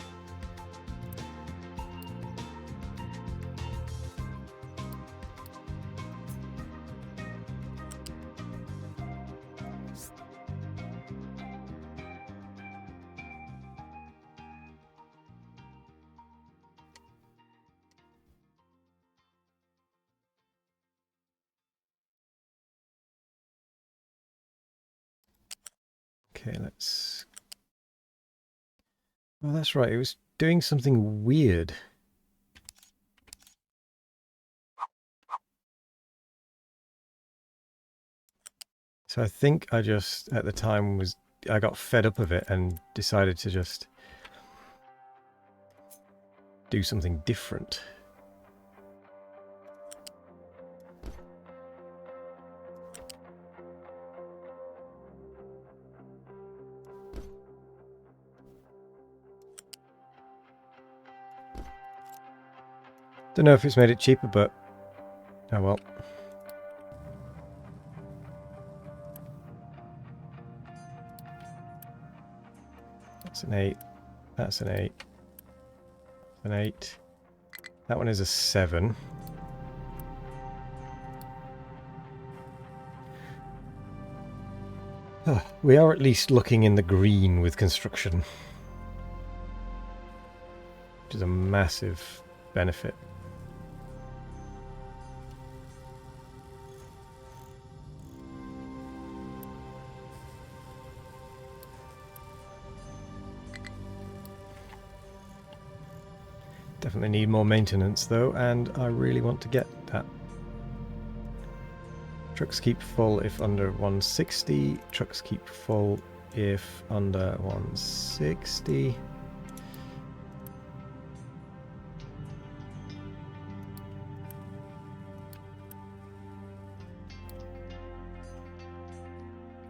Okay, let's... Oh, that's right, it was doing something weird. So I think I just, at the time, I got fed up of it and decided to just do something different. Don't know if it's made it cheaper, but oh well. That's an 8. That's an 8. An 8. That one is a 7. Oh, we are at least looking in the green with construction, which is a massive benefit. Definitely need more maintenance though, and I really want to get that. Trucks keep full if under 160. Trucks keep full if under 160.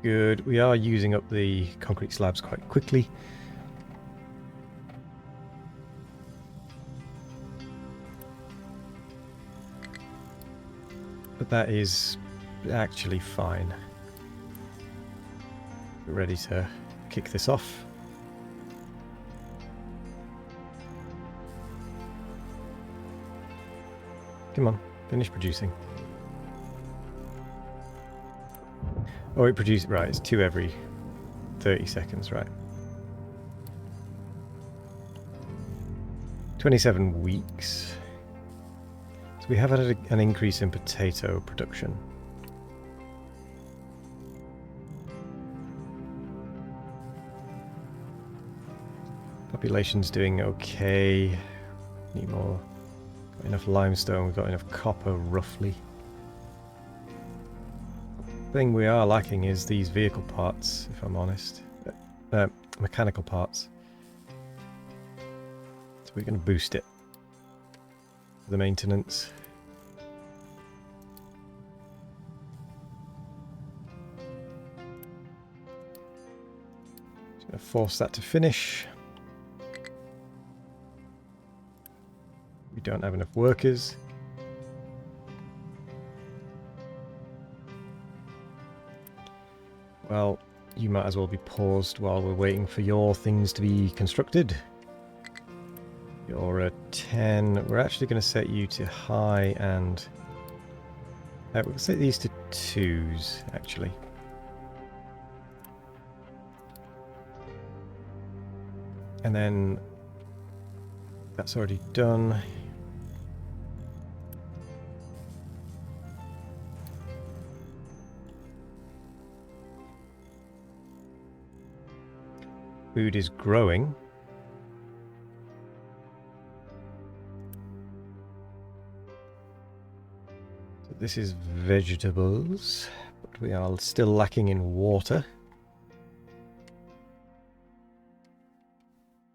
Good. We are using up the concrete slabs quite quickly. But that is actually fine. We're ready to kick this off. Come on, finish producing. Oh, it produced, right, it's 2 every 30 seconds, right. 27 weeks. So we have had an increase in potato production. Population's doing okay. Need more. Got enough limestone, we've got enough copper roughly. The thing we are lacking is these vehicle parts, if I'm honest. Mechanical parts. So we're going to boost it. The maintenance. Just going to force that to finish. We don't have enough workers. Well, you might as well be paused while we're waiting for your things to be constructed. You're a 10. We're actually going to set you to high and... we'll set these to 2s, actually. And then... that's already done. Food is growing. So this is vegetables, but we are still lacking in water.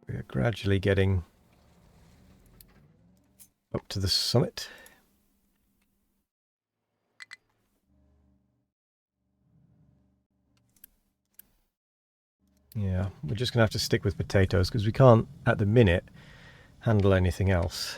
We are gradually getting up to the summit. Yeah, we're just going to have to stick with potatoes because we can't, at the minute, handle anything else.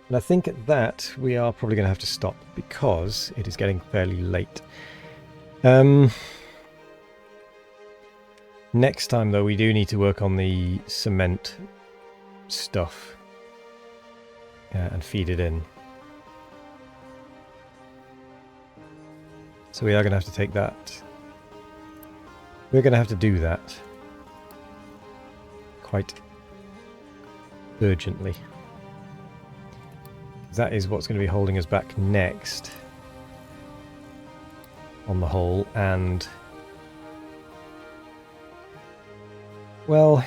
And I think at that we are probably going to have to stop because it is getting fairly late. Next time though we do need to work on the cement stuff and feed it in. So we are going to have to take that. We're going to have to do that quite urgently. That is what's going to be holding us back next on the whole, and well,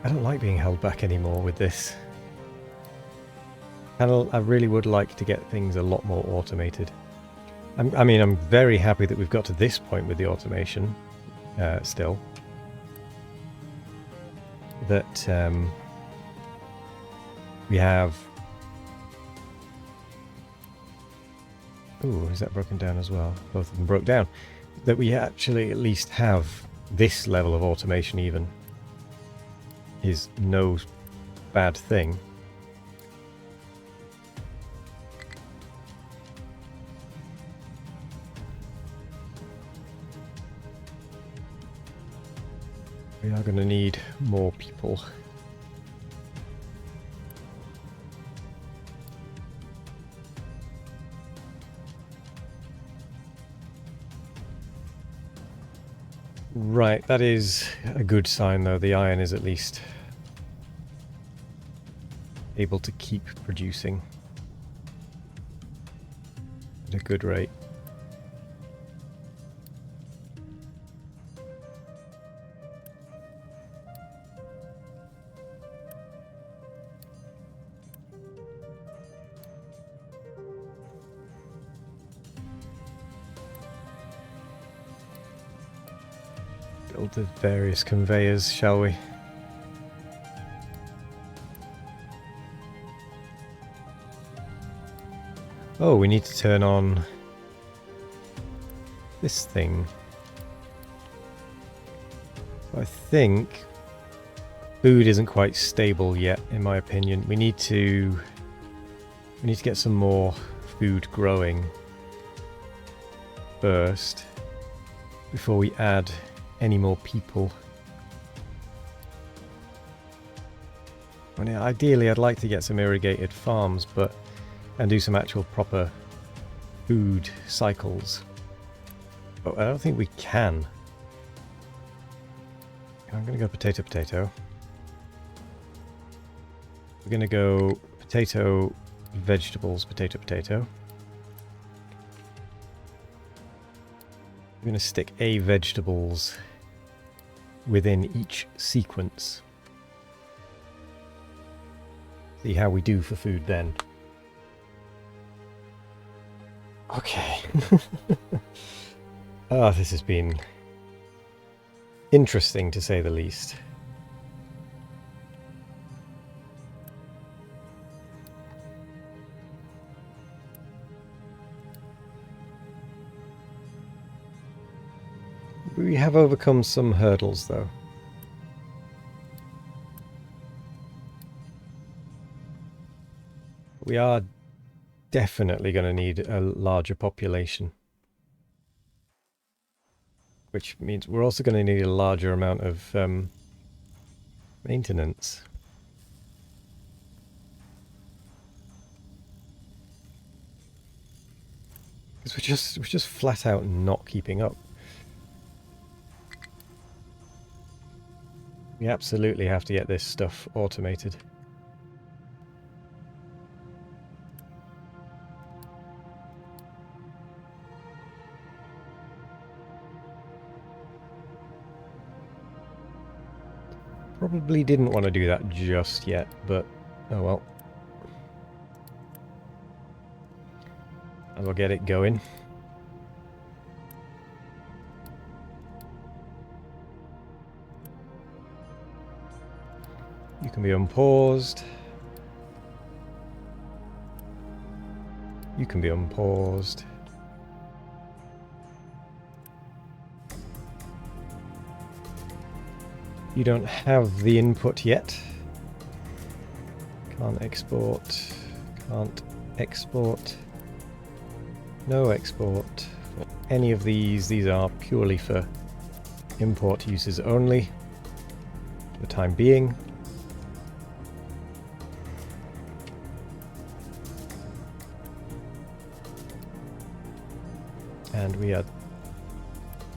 I don't like being held back anymore with this. And I really would like to get things a lot more automated. I mean, I'm very happy that we've got to this point with the automation still. That we have... Ooh, is that broken down as well? Both of them broke down. That we actually at least have this level of automation even is no bad thing. We are going to need more people. Right, that is a good sign though. The iron is at least able to keep producing at a good rate. Build the various conveyors, shall we? Oh, we need to turn on this thing. I think food isn't quite stable yet, in my opinion. We need to get some more food growing first before we add any more people. I mean, ideally I'd like to get some irrigated farms and do some actual proper food cycles, but I don't think we can. I'm going to go potato potato. We're going to go potato vegetables potato potato. We're going to stick a vegetables within each sequence. See how we do for food then. Okay. Oh, this has been interesting to say the least. We have overcome some hurdles though. We are definitely going to need a larger population. Which means we're also going to need a larger amount of maintenance. Because we're just flat out not keeping up. We absolutely have to get this stuff automated. Probably didn't want to do that just yet, but oh well. I'll get it going. You can be unpaused. You can be unpaused. You don't have the input yet. Can't export. Can't export. No export for any of these. These are purely for import uses only for the time being. And we are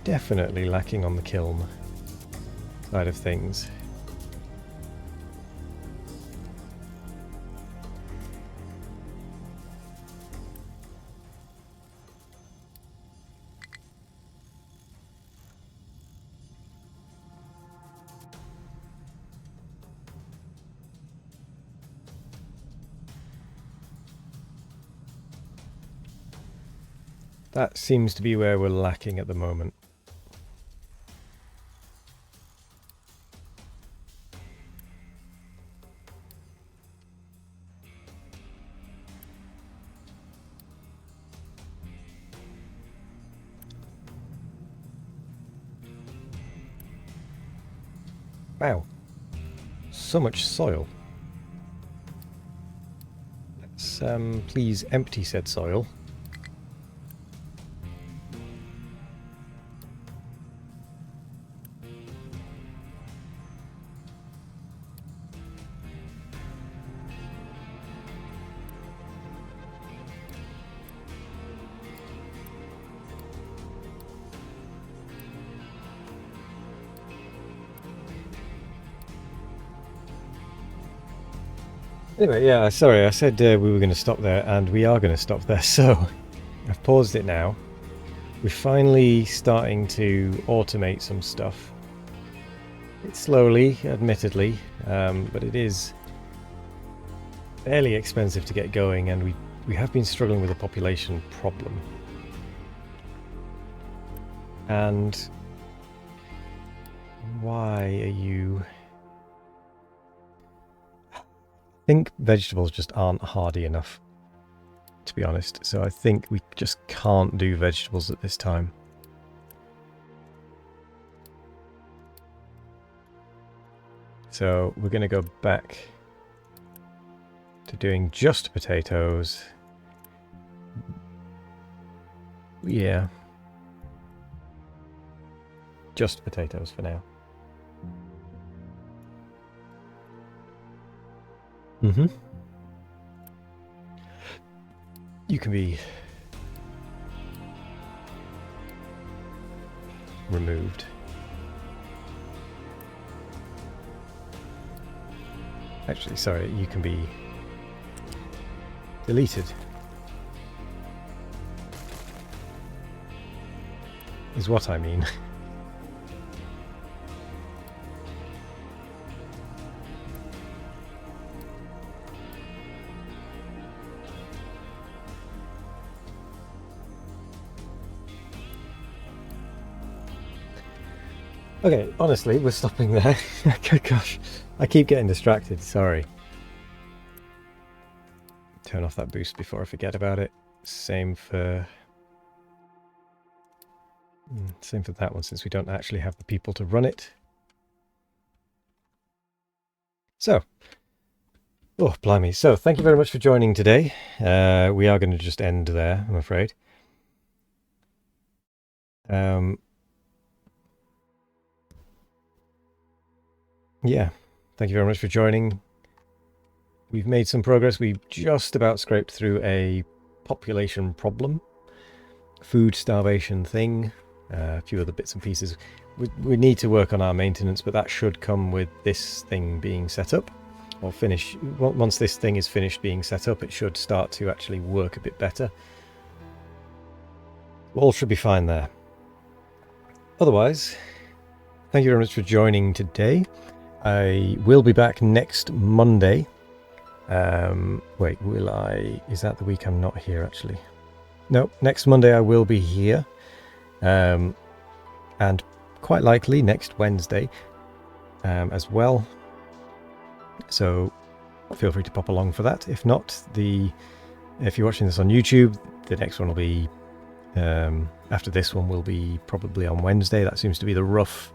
definitely lacking on the kiln side of things. That seems to be where we're lacking at the moment. Wow, so much soil. Let's please empty said soil. Anyway, yeah, sorry, I said we were going to stop there, and we are going to stop there, so I've paused it now. We're finally starting to automate some stuff. It's slowly, admittedly, but it is fairly expensive to get going, and we have been struggling with a population problem. And why are you... I think vegetables just aren't hardy enough, to be honest. So I think we just can't do vegetables at this time. So we're going to go back to doing just potatoes. Yeah. Just potatoes for now. Mm-hmm. You can be removed. Actually, sorry, you can be deleted. Is what I mean. Okay, honestly, we're stopping there. Gosh, I keep getting distracted, sorry. Turn off that boost before I forget about it. Same for that one, since we don't actually have the people to run it. So, oh, blimey. So, thank you very much for joining today. We are going to just end there, I'm afraid. Yeah, thank you very much for joining. We've made some progress. We've just about scraped through a population problem, food starvation thing, a few other bits and pieces. We need to work on our maintenance, but that should come with this thing being set up, or finish. Once this thing is finished being set up, it should start to actually work a bit better. All should be fine there. Otherwise, thank you very much for joining today. I will be back next Monday. Wait, will I? Is that the week I'm not here, actually? No, next Monday I will be here. And quite likely next Wednesday as well. So feel free to pop along for that. If not, if you're watching this on YouTube, the next one will be after this one will be probably on Wednesday. That seems to be the rough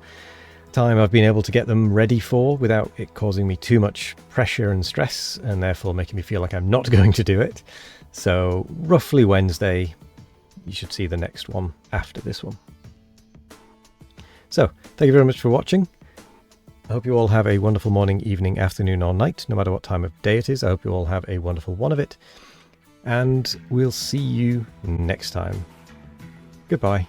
time I've been able to get them ready for without it causing me too much pressure and stress, and therefore making me feel like I'm not going to do it. So roughly Wednesday, you should see the next one after this one. So thank you very much for watching. I hope you all have a wonderful morning, evening, afternoon or night, no matter what time of day it is. I hope you all have a wonderful one of it, and we'll see you next time. Goodbye.